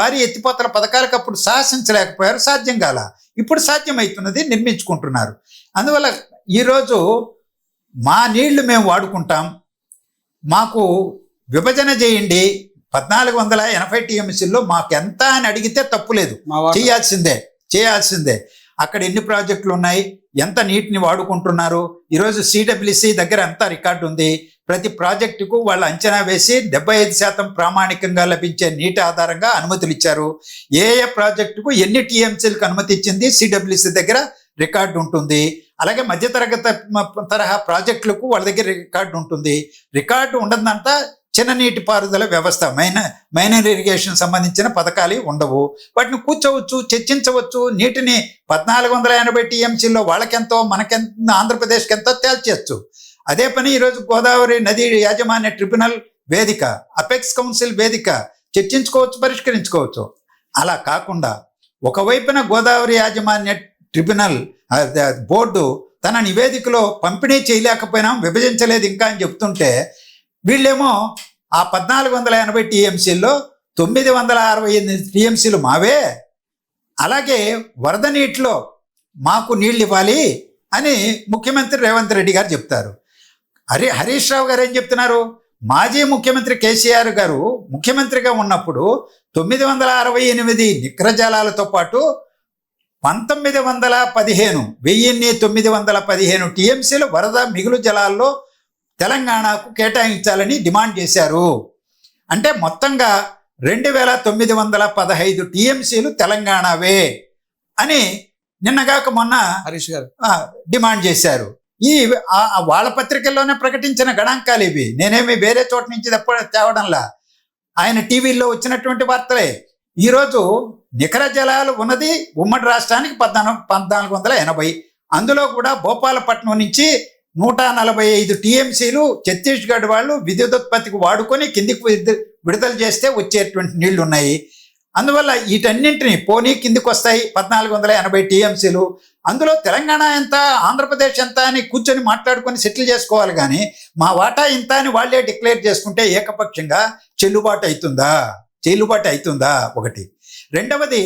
భారీ ఎత్తిపోతల పథకాలకు అప్పుడు సాహసించలేకపోయారు, సాధ్యం కాల. ఇప్పుడు సాధ్యమవుతున్నది, నిర్మించుకుంటున్నారు. అందువల్ల ఈరోజు మా నీళ్లు మేము వాడుకుంటాం, మాకు విభజన చేయండి, 1480 టీఎంసీల్లో మాకు ఎంత అని అడిగితే తప్పులేదు, చేయాల్సిందే. అక్కడ ఎన్ని ప్రాజెక్టులు ఉన్నాయి, ఎంత నీటిని వాడుకుంటున్నారు. ఈరోజు సిడబ్ల్యూసి దగ్గర అంతా రికార్డు ఉంది. ప్రతి ప్రాజెక్టుకు వాళ్ళు అంచనా వేసి 75% ప్రామాణికంగా లభించే నీటి ఆధారంగా అనుమతులు ఇచ్చారు. ఏ ప్రాజెక్టుకు ఎన్ని టీఎంసీలకు అనుమతి ఇచ్చింది సిడబ్ల్యూసి దగ్గర రికార్డు ఉంటుంది. అలాగే మధ్యతరగతి తరహా ప్రాజెక్టులకు వాళ్ళ దగ్గర రికార్డు ఉంటుంది. రికార్డు ఉండదంతా చిన్న నీటి పారుదల వ్యవస్థ, మైనర్ ఇరిగేషన్ సంబంధించిన పథకాలు ఉండవు. వాటిని కూర్చోవచ్చు, చర్చించవచ్చు. నీటిని 1480 టీఎంసీల్లో వాళ్ళకెంతో, మనకెంత, ఆంధ్రప్రదేశ్కి ఎంతో తేల్చేయచ్చు. అదే పని ఈరోజు గోదావరి నది యాజమాన్య ట్రిబ్యునల్ వేదిక, అపెక్స్ కౌన్సిల్ వేదిక చర్చించుకోవచ్చు, పరిష్కరించుకోవచ్చు. అలా కాకుండా ఒకవైపున గోదావరి యాజమాన్య ట్రిబ్యునల్ బోర్డు తన నివేదికలో పంపిణీ చేయలేకపోయినా, విభజించలేదు ఇంకా అని చెప్తుంటే, వీళ్ళేమో ఆ 1480 టీఎంసీల్లో 968 టీఎంసీలు మావే, అలాగే వరద నీటిలో మాకు నీళ్ళు ఇవ్వాలి అని ముఖ్యమంత్రి రేవంత్ రెడ్డి గారు చెప్తారు. హరీష్ రావు గారు ఏం చెప్తున్నారు? మాజీ ముఖ్యమంత్రి కేసీఆర్ గారు ముఖ్యమంత్రిగా ఉన్నప్పుడు 968 నికర జలాలతో పాటు 1915 టీఎంసీలు వరద మిగులు జలాల్లో తెలంగాణకు కేటాయించాలని డిమాండ్ చేశారు. అంటే మొత్తంగా 2915 టీఎంసీలు తెలంగాణవే అని నిన్నగాక మొన్న హరీష్ గారు డిమాండ్ చేశారు. వాళ్ళ పత్రికల్లోనే ప్రకటించిన గణాంకాలు ఇవి. నేనేమి వేరే చోట నుంచి తేవడంలా, ఆయన టీవీల్లో వచ్చినటువంటి వార్తలే. ఈరోజు నికర జలాలు ఉన్నది ఉమ్మడి రాష్ట్రానికి 1480. అందులో కూడా భోపాలపట్నం నుంచి 145 టీఎంసీలు ఛత్తీస్గఢ్ వాళ్ళు విద్యుదుత్పత్తికి వాడుకొని కిందికి విడుదల చేస్తే వచ్చేటువంటి నీళ్లు ఉన్నాయి. అందువల్ల వీటన్నింటినీ పోనీ కిందికి వస్తాయి 1480 టీఎంసీలు. అందులో తెలంగాణ ఎంత, ఆంధ్రప్రదేశ్ ఎంత అని కూర్చొని మాట్లాడుకొని సెటిల్ చేసుకోవాలి. కానీ మా వాటా ఇంత అని వాళ్ళే డిక్లేర్ చేసుకుంటే ఏకపక్షంగా చెల్లుబాటు అవుతుందా? ఒకటి. రెండవది,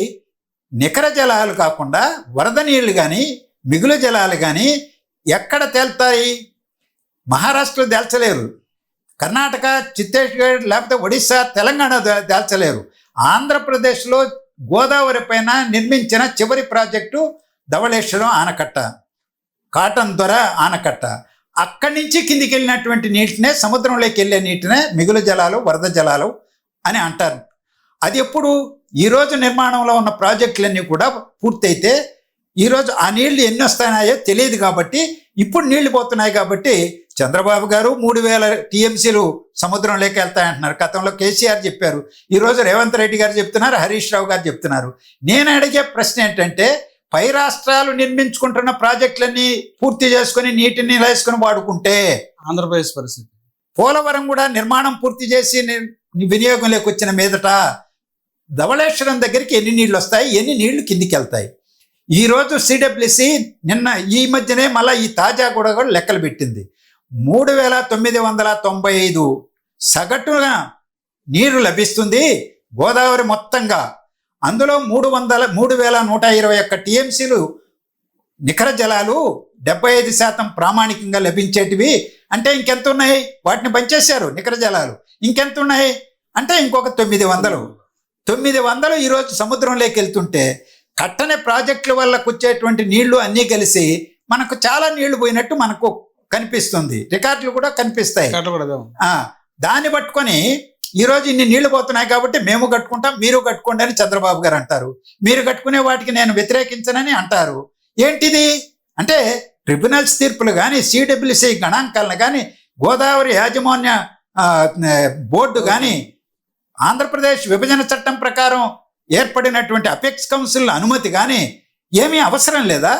నికర జలాలు కాకుండా వరద నీళ్లు కానీ మిగులు జలాలు కానీ ఎక్కడ తేల్తాయి? మహారాష్ట్రలో తేల్చలేరు, కర్ణాటక, ఛత్తీస్గఢ్, లేకపోతే ఒడిశా, తెలంగాణ తేల్చలేరు. ఆంధ్రప్రదేశ్లో గోదావరి పైన నిర్మించిన చివరి ప్రాజెక్టు ధవళేశ్వరం ఆనకట్ట, కాటన్ దొర ఆనకట్ట. అక్కడి నుంచి కిందికి వెళ్ళినటువంటి నీటినే, సముద్రంలోకి వెళ్ళే నీటినే మిగులు జలాలు, వరద జలాలు అని అంటారు. అది ఎప్పుడు? ఈరోజు నిర్మాణంలో ఉన్న ప్రాజెక్టులన్నీ కూడా పూర్తయితే ఈరోజు ఆ నీళ్లు ఎన్ని వస్తున్నాయో తెలియదు. కాబట్టి ఇప్పుడు నీళ్లు పోతున్నాయి కాబట్టి చంద్రబాబు గారు 3000 టీఎంసీలు సముద్రంలోకి వెళ్తాయంటున్నారు. గతంలో కేసీఆర్ చెప్పారు, ఈరోజు రేవంత్ రెడ్డి గారు చెప్తున్నారు, హరీష్ రావు గారు చెప్తున్నారు. నేను అడిగే ప్రశ్న ఏంటంటే, పై రాష్ట్రాలు నిర్మించుకుంటున్న ప్రాజెక్టులన్నీ పూర్తి చేసుకుని నీటిని వేసుకుని వాడుకుంటే ఆంధ్రప్రదేశ్ పరిస్థితి, పోలవరం కూడా నిర్మాణం పూర్తి చేసి వినియోగంలోకి వచ్చిన మీదట ధవళేశ్వరం దగ్గరికి ఎన్ని నీళ్లు వస్తాయి, ఎన్ని నీళ్లు కిందికి వెళ్తాయి? ఈరోజు సిడబ్ల్యూసి ఈ మధ్యనే మళ్ళీ ఈ తాజా కూడా లెక్కలు పెట్టింది. 3995 సగటున నీరు లభిస్తుంది గోదావరి మొత్తంగా. అందులో 3121 టీఎంసీలు నికర జలాలు, 75% ప్రామాణికంగా లభించేటివి. అంటే ఇంకెంత ఉన్నాయి? వాటిని పంచేశారు నికర జలాలు. ఇంకెంత ఉన్నాయి అంటే ఇంకొక 900 ఈరోజు సముద్రంలోకి వెళ్తుంటే, కట్టని ప్రాజెక్టుల వల్ల వచ్చేటువంటి నీళ్లు అన్నీ కలిసి మనకు చాలా నీళ్లు పోయినట్టు మనకు కనిపిస్తుంది. రికార్డులు కూడా కనిపిస్తాయి. దాన్ని పట్టుకొని ఈరోజు ఇన్ని నీళ్లు పోతున్నాయి కాబట్టి మేము కట్టుకుంటాం, మీరు కట్టుకోండి అని చంద్రబాబు గారు అంటారు. మీరు కట్టుకునే వాటికి నేను వ్యతిరేకించనని అంటారు. ఏంటిది? అంటే ట్రిబ్యునల్స్ తీర్పులు కానీ, సిడబ్ల్యూసి గణాంకాలను కానీ, గోదావరి యాజమాన్య బోర్డు కానీ, ఆంధ్రప్రదేశ్ విభజన చట్టం ప్రకారం ఏర్పడినటువంటి అపెక్స్ కౌన్సిల్ అనుమతి కానీ ఏమీ అవసరం లేదా?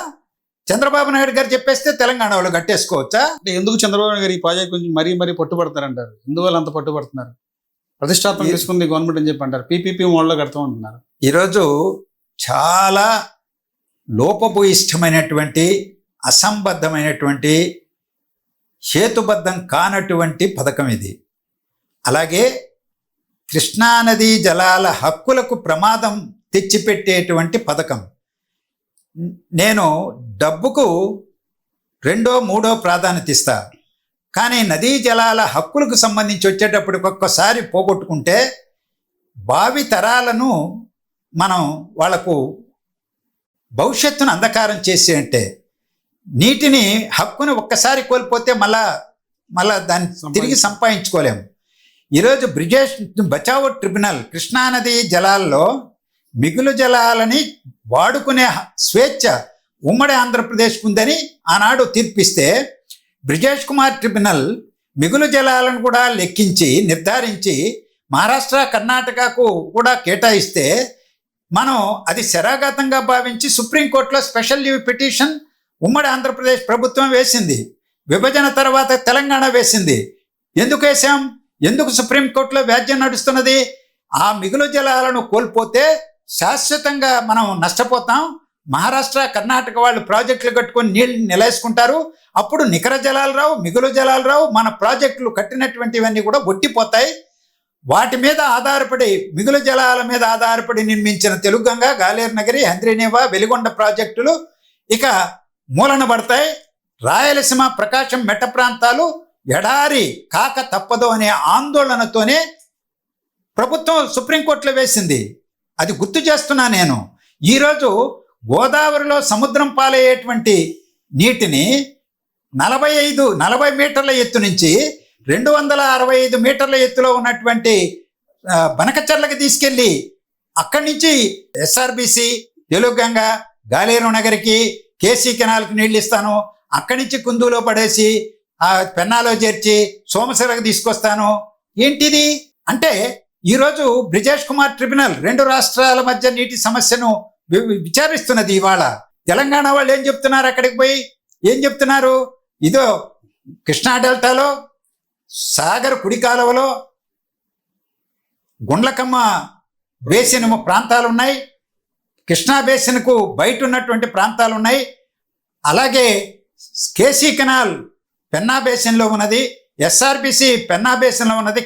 చంద్రబాబు నాయుడు గారు చెప్పేస్తే తెలంగాణ వాళ్ళు కట్టేసుకోవచ్చా? అంటే ఎందుకు చంద్రబాబు నాయుడు గారు ఈ ప్రాజెక్ట్ గురించి మరీ పట్టుబడతారంటారు? ఎందువల్ల అంత పట్టుబడుతున్నారు? ప్రతిష్టాత్మక తీసుకుంది గవర్నమెంట్ అని చెప్పి అంటారు. పీపీపీ మోడల్లో కడతా ఉంటున్నారు. ఈరోజు చాలా లోపభూయిష్టమైనటువంటి, అసంబద్ధమైనటువంటి, హేతుబద్ధం కానటువంటి పథకం ఇది. అలాగే కృష్ణానదీ జలాల హక్కులకు ప్రమాదం తెచ్చిపెట్టేటువంటి పథకం. నేను డబ్బుకు 2వ 3వ ప్రాధాన్యత ఇస్తా, కానీ నదీ జలాల హక్కులకు సంబంధించి వచ్చేటప్పటికి ఒక్కసారి పోగొట్టుకుంటే భావి తరాలను మనం వాళ్లకు భవిష్యత్తును అంధకారం చేసి, అంటే నీటిని హక్కును ఒక్కసారి కోల్పోతే మళ్ళా దాన్ని తిరిగి సంపాదించుకోలేము. ఈరోజు బ్రిజేష్ బచావో ట్రిబ్యునల్ కృష్ణానదీ జలాల్లో మిగులు జలాలని వాడుకునే స్వేచ్ఛ ఉమ్మడి ఆంధ్రప్రదేశ్కు ఉందని ఆనాడు తీర్పిస్తే, బ్రిజేష్ కుమార్ ట్రిబ్యునల్ మిగులు జలాలను కూడా లెక్కించి నిర్ధారించి మహారాష్ట్ర, కర్ణాటకకు కూడా కేటాయిస్తే మనం అది శరాఘాతంగా భావించి సుప్రీంకోర్టులో స్పెషల్ లీవ్ పిటిషన్ ఉమ్మడి ఆంధ్రప్రదేశ్ ప్రభుత్వం వేసింది. విభజన తర్వాత తెలంగాణ వేసింది. ఎందుకు వేసాం? ఎందుకు సుప్రీంకోర్టులో వ్యాజ్యం నడుస్తున్నది? ఆ మిగులు జలాలను కోల్పోతే శాశ్వతంగా మనం నష్టపోతాం. మహారాష్ట్ర, కర్ణాటక వాళ్ళు ప్రాజెక్టులు కట్టుకొని నీళ్ళు నిలేసుకుంటారు. అప్పుడు నికర జలాలు రావు, మిగులు జలాలు రావు. మన ప్రాజెక్టులు కట్టినటువంటివన్నీ కూడా ఒట్టిపోతాయి. వాటి మీద ఆధారపడి, మిగులు జలాల మీద ఆధారపడి నిర్మించిన తెలుగంగ, గాలేరు నగరి, హంద్రీనేవా, వెలిగొండ ప్రాజెక్టులు ఇక మూలన పడతాయి. రాయలసీమ, ప్రకాశం మెట్ట ప్రాంతాలు ఎడారి కాక తప్పదు అనే ఆందోళనతోనే ప్రభుత్వం సుప్రీంకోర్టులో వేసింది. అది గుర్తు చేస్తున్నా నేను. ఈరోజు గోదావరిలో సముద్రం పాలయ్యేటువంటి నీటిని 40 మీటర్ల ఎత్తు నుంచి 265 మీటర్ల ఎత్తులో ఉన్నటువంటి బనకచర్లకి తీసుకెళ్ళి అక్కడి నుంచి ఎస్ఆర్బిసి, తెలుగంగ, గాలేరు నగరికి, కేసీ కెనాల్కి నీళ్ళు ఇస్తాను, అక్కడి నుంచి కుందులో పడేసి పెన్నాలో చేర్చి సోమశిలకు తీసుకొస్తాను. ఏంటిది? అంటే ఈరోజు బ్రిజేష్ కుమార్ ట్రిబ్యునల్ 2 రాష్ట్రాల మధ్య నీటి సమస్యను విచారిస్తున్నది. ఇవాళ తెలంగాణ వాళ్ళు ఏం చెప్తున్నారు? అక్కడికి పోయి ఏం చెప్తున్నారు? ఇదో కృష్ణా డెల్టాలో, సాగర్ కుడి కాలువలో గుండ్లకమ్మ బేసిన్ ప్రాంతాలు ఉన్నాయి, కృష్ణా బేసిన్కు బయట ఉన్నటువంటి ప్రాంతాలు ఉన్నాయి, అలాగే కేసీ కెనాల్ పెన్నా బేసిన్లో ఉన్నది, ఎస్ఆర్బిసి పెన్నా బేసిన్లో ఉన్నది,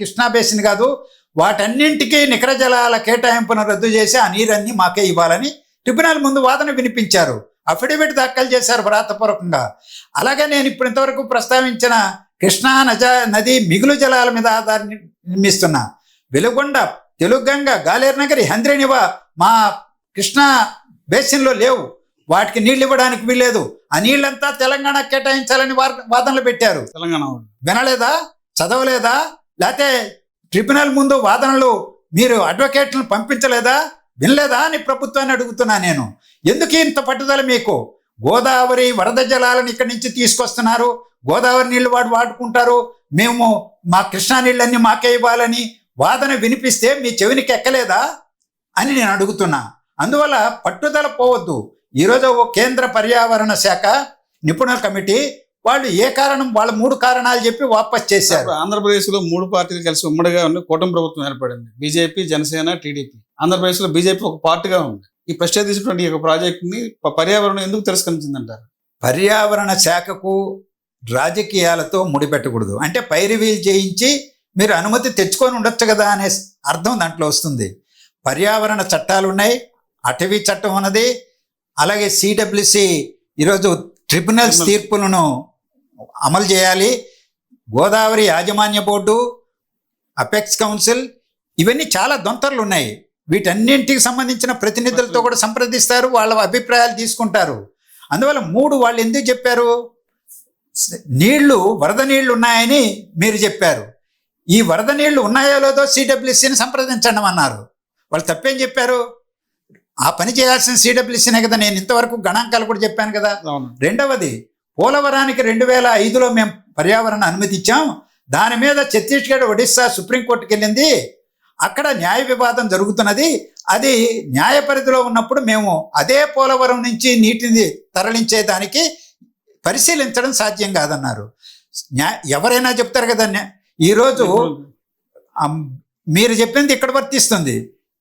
కృష్ణా బేసిన్ కాదు. వాటన్నింటికీ నికర జలాల కేటాయింపును రద్దు చేసి ఆ నీరన్నీ మాకే ఇవ్వాలని ట్రిబ్యునల్ ముందు వాదన వినిపించారు. అఫిడవిట్ దాఖలు చేశారు వ్రాతపూర్వకంగా. అలాగే నేను ఇప్పుడు ఇంతవరకు ప్రస్తావించిన కృష్ణా నది మిగులు జలాల మీద ఆధార నిర్మిస్తున్నా వెలుగొండ, తెలుగంగ, గాలేరు నగరి, హంద్రీనివా మా కృష్ణా బేసిన్లో లేవు. వాటికి నీళ్ళు ఇవ్వడానికి వీల్లేదు. ఆ నీళ్ళంతా తెలంగాణ కేటాయించాలని వాదనలు పెట్టారు. తెలంగాణ వినలేదా? చదవలేదా? లేకపోతే ట్రిబ్యునల్ ముందు వాదనలు మీరు అడ్వకేట్లను పంపించలేదా? వినలేదా అని ప్రభుత్వాన్ని అడుగుతున్నా నేను. ఎందుకు ఇంత పట్టుదల మీకు? గోదావరి వరద జలాలను ఇక్కడి నుంచి తీసుకొస్తున్నారు, గోదావరి నీళ్లు వాడుకుంటారు, మేము మా కృష్ణా నీళ్ళన్నీ మాకే ఇవ్వాలని వాదన వినిపిస్తే మీ చెవినికి ఎక్కలేదా అని నేను అడుగుతున్నా. అందువల్ల పట్టుదల పోవద్దు. ఈరోజు కేంద్ర పర్యావరణ శాఖ నిపుణుల కమిటీ వాళ్ళు వాళ్ళ 3 కారణాలు చెప్పి వాపస్ చేశారు. ఆంధ్రప్రదేశ్లో 3 పార్టీలు కలిసి ఉమ్మడిగా ఉన్న కూటమి ప్రభుత్వం ఏర్పడింది. BJP, Janasena, TDP. ఆంధ్రప్రదేశ్లో బీజేపీ ఒక పార్టీగా ఉంది. ఈ ప్రశ్నించినటువంటి ఒక ప్రాజెక్టుని పర్యావరణం ఎందుకు తిరస్కరించిందంటారు? పర్యావరణ శాఖకు రాజకీయాలతో ముడిపెట్టకూడదు. అంటే పైరివీలు చేయించి మీరు అనుమతి తెచ్చుకొని ఉండొచ్చు కదా అనే అర్థం దాంట్లో వస్తుంది. పర్యావరణ చట్టాలు ఉన్నాయి, అటవీ చట్టం ఉన్నది, అలాగే సిడబ్ల్యూసి ఈరోజు ట్రిబ్యునల్స్ తీర్పులను అమలు చేయాలి, గోదావరి యాజమాన్య బోర్డు, అపెక్స్ కౌన్సిల్, ఇవన్నీ చాలా దొంతర్లు ఉన్నాయి. వీటన్నింటికి సంబంధించిన ప్రతినిధులతో కూడా సంప్రదిస్తారు, వాళ్ళ అభిప్రాయాలు తీసుకుంటారు. అందువల్ల 3 వాళ్ళు ఎందుకు చెప్పారు? వరద నీళ్లు ఉన్నాయని మీరు చెప్పారు. ఈ వరద నీళ్లు ఉన్నాయో లేదో సిడబ్ల్యూసిని సంప్రదించండి అన్నారు. వాళ్ళు తప్పేం చెప్పారు? ఆ పని చేయాల్సిన సిడబ్ల్యూసీనే కదా. నేను ఇంతవరకు గణాంకాలు కూడా చెప్పాను కదా. అవును. రెండవది, పోలవరానికి 2005లో మేము పర్యావరణ అనుమతి ఇచ్చాం. దాని మీద ఛత్తీస్గఢ్, ఒడిస్సా సుప్రీంకోర్టుకి వెళ్ళింది. అక్కడ న్యాయ వివాదం జరుగుతున్నది. అది న్యాయ పరిధిలో ఉన్నప్పుడు మేము అదే పోలవరం నుంచి నీటిని తరలించేదానికి పరిశీలించడం సాధ్యం కాదన్నారు. ఎవరైనా చెప్తారు కదా. ఈరోజు మీరు చెప్పింది ఇక్కడ వర్తిస్తుంది.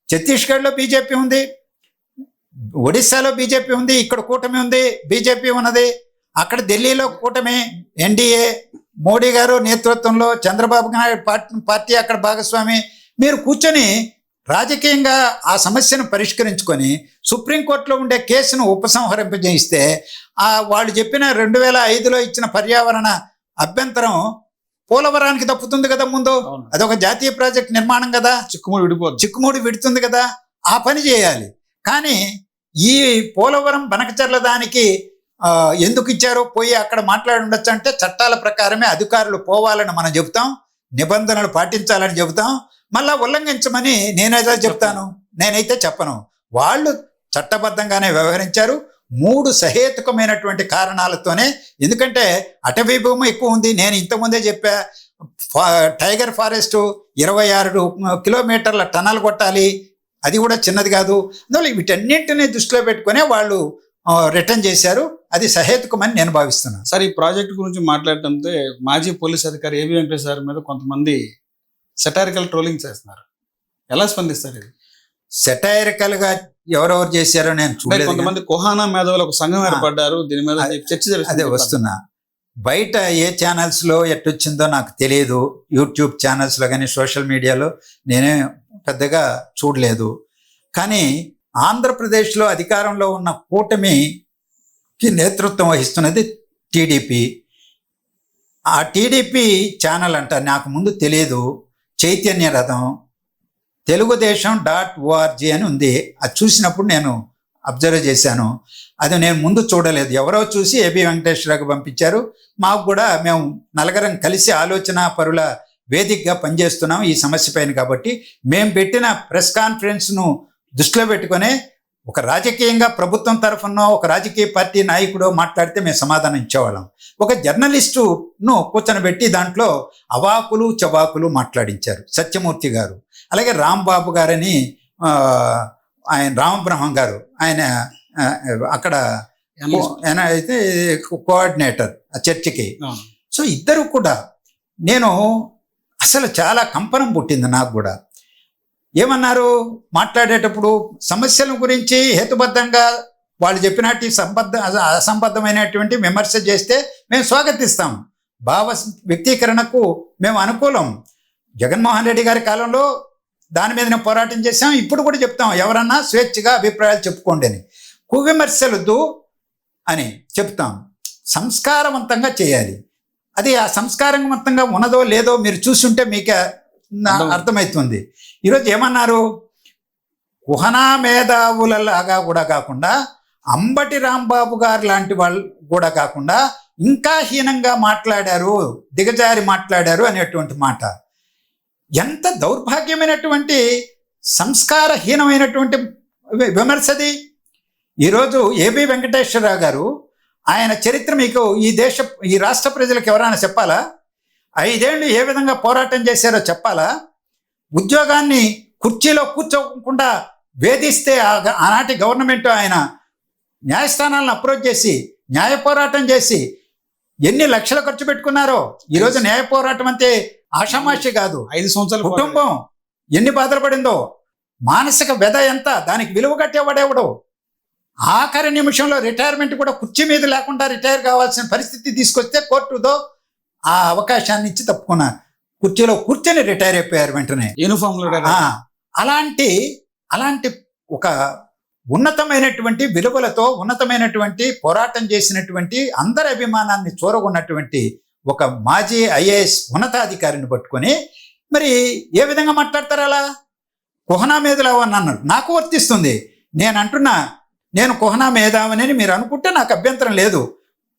ఛత్తీస్గఢ్లో బీజేపీ ఉంది, ఒడిస్సాలో బీజేపీ ఉంది, ఇక్కడ కూటమి ఉంది, బీజేపీ ఉన్నది. అక్కడ ఢిల్లీలో కూటమి, ఎన్డీఏ, మోడీ గారు నేతృత్వంలో చంద్రబాబు నాయుడు పార్టీ అక్కడ భాగస్వామి. మీరు కూర్చొని రాజకీయంగా ఆ సమస్యను పరిష్కరించుకొని సుప్రీంకోర్టులో ఉండే కేసును ఉపసంహరింపజేయిస్తే వాళ్ళు చెప్పిన 2005లో ఇచ్చిన పర్యావరణ అభ్యంతరం పోలవరానికి తప్పుతుంది కదా. ముందు అదొక జాతీయ ప్రాజెక్ట్ నిర్మాణం కదా, చిక్కుముడి విడుతుంది కదా. ఆ పని చేయాలి. కానీ ఈ పోలవరం బనకచర్ల దానికి ఎందుకు ఇచ్చారో పోయి అక్కడ మాట్లాడి ఉండొచ్చు అంటే చట్టాల ప్రకారమే అధికారులు పోవాలని మనం చెబుతాం, నిబంధనలు పాటించాలని చెబుతాం. మళ్ళా ఉల్లంఘించమని నేనైతే చెప్పను. వాళ్ళు చట్టబద్ధంగానే వ్యవహరించారు 3 సహేతుకమైనటువంటి కారణాలతోనే. ఎందుకంటే అటవీ భూమి ఎక్కువ ఉంది. నేను ఇంతకుముందే చెప్పా, టైగర్ ఫారెస్ట్ 26 కిలోమీటర్ల టనల్ కొట్టాలి, అది కూడా చిన్నది కాదు. అందువల్ల వీటన్నింటినీ దృష్టిలో పెట్టుకునే వాళ్ళు రిటర్న్ చేశారు. అది సహేతుకమని నేను భావిస్తున్నాను. సార్, ఈ ప్రాజెక్టు గురించి మాట్లాడుతుంటే మాజీ పోలీస్ అధికారి ఏబి వెంకటేష్ గారి మీద కొంతమంది సెటారికల్ ట్రోలింగ్ చేస్తున్నారు. ఎలా స్పందిస్తారు? ఇది సెటైరికల్ గా ఎవరెవరు చేశారో నేను చూడలేదు. కొంతమంది కోహానా మేధావులు ఒక సంఘం ఏర్పడ్డారు, దీని మీద చర్చ అదే వస్తున్నా. బయట ఏ ఛానల్స్లో ఎట్టొచ్చిందో నాకు తెలియదు. యూట్యూబ్ ఛానల్స్లో కానీ సోషల్ మీడియాలో నేనే పెద్దగా చూడలేదు. కానీ ఆంధ్రప్రదేశ్లో అధికారంలో ఉన్న కూటమికి నేతృత్వం వహిస్తున్నది టీడీపీ. ఆ టీడీపీ ఛానల్ అంట, నాకు ముందు తెలియదు, చైతన్య రథం తెలుగుదేశం.org అని ఉంది. అది చూసినప్పుడు నేను అబ్జర్వ్ చేశాను. అది నేను ముందు చూడలేదు. ఎవరో చూసి ఏబి వెంకటేశ్వరరావుకి పంపించారు. మాకు కూడా మేము నలుగురం కలిసి ఆలోచన పరుల వేదికగా పనిచేస్తున్నాం ఈ సమస్య పైన. కాబట్టి మేము పెట్టిన ప్రెస్ కాన్ఫరెన్స్ను దృష్టిలో పెట్టుకొని ఒక రాజకీయంగా ప్రభుత్వం తరఫున ఒక రాజకీయ పార్టీ నాయకుడు మాట్లాడితే మేము సమాధానం ఇచ్చేవాళ్ళం. ఒక జర్నలిస్టును కూర్చొనబెట్టి దాంట్లో అవాకులు చవాకులు మాట్లాడించారు సత్యమూర్తి గారు. అలాగే రాంబాబు గారని ఆయన రామబ్రహ్మం గారు, ఆయన అక్కడ అయితే కోఆర్డినేటర్ ఆ చర్చికి. సో ఇద్దరు కూడా నేను అసలు చాలా కంపనం పుట్టింది నాకు కూడా. ఏమన్నారు మాట్లాడేటప్పుడు సమస్యల గురించి హేతుబద్ధంగా వాళ్ళు చెప్పినట్టు అసంబద్ధమైనటువంటి విమర్శ చేస్తే మేము స్వాగతిస్తాం. భావ వ్యక్తీకరణకు మేము అనుకూలం. జగన్మోహన్ రెడ్డి గారి కాలంలో దాని మీద పోరాటం చేశాం. ఇప్పుడు కూడా చెప్తాం, ఎవరన్నా స్వేచ్ఛగా అభిప్రాయాలు చెప్పుకోండి అని. కువిమర్శలొద్దు అని చెప్తాం. సంస్కారవంతంగా చేయాలి. అది ఆ సంస్కారవంతంగా ఉన్నదో లేదో మీరు చూస్తుంటే మీకు అర్థమవుతుంది. ఈరోజు ఏమన్నారు, కుహనా మేధావులలాగా కూడా కాకుండా అంబటి రాంబాబు గారు లాంటి వాళ్ళు కూడా కాకుండా ఇంకా హీనంగా మాట్లాడారు, దిగజారి మాట్లాడారు అనేటువంటి మాట. ఎంత దౌర్భాగ్యమైనటువంటి సంస్కారహీనమైనటువంటి విమర్శది. ఈరోజు ఏబి వెంకటేశ్వరరావు గారు ఆయన చరిత్ర మీకు ఈ రాష్ట్ర ప్రజలకు ఎవరైనా చెప్పాలా? 5 ఏళ్ళు ఏ విధంగా పోరాటం చేశారో చెప్పాలా? ఉద్యోగాన్ని కుర్చీలో కూర్చోకుండా వేధిస్తే ఆనాటి గవర్నమెంట్ ఆయన న్యాయస్థానాలను అప్రోచ్ చేసి న్యాయ పోరాటం చేసి ఎన్ని లక్షలు ఖర్చు పెట్టుకున్నారో. ఈరోజు న్యాయ పోరాటం అంటే ఆషామాషి కాదు. 5 సంవత్సరాలు కుటుంబం ఎన్ని బాధలు పడిందో, మానసిక వ్యధ ఎంత, దానికి విలువ కట్టేవాడేవాడు. ఆఖరి నిమిషంలో రిటైర్మెంట్ కూడా కుర్చీ మీద లేకుండా రిటైర్ కావాల్సిన పరిస్థితి తీసుకొస్తే కోర్టుతో ఆ అవకాశాన్ని ఇచ్చి తప్పుకున్నారు. కుర్చీలో కూర్చొని రిటైర్ అయిపోయారు వెంటనే యూనిఫామ్లో. అలాంటి ఒక ఉన్నతమైనటువంటి విలువలతో ఉన్నతమైనటువంటి పోరాటం చేసినటువంటి అందరి అభిమానాన్ని చూరగొన్నటువంటి ఒక మాజీ ఐఏఎస్ ఉన్నతాధికారిని పట్టుకొని మరి ఏ విధంగా మాట్లాడతారు? అలా కుహనా మేధావి అని అన్నారు. నాకు వర్తిస్తుంది. నేను అంటున్నా, నేను కుహనా మేధావిని మీరు అనుకుంటే నాకు అభ్యంతరం లేదు.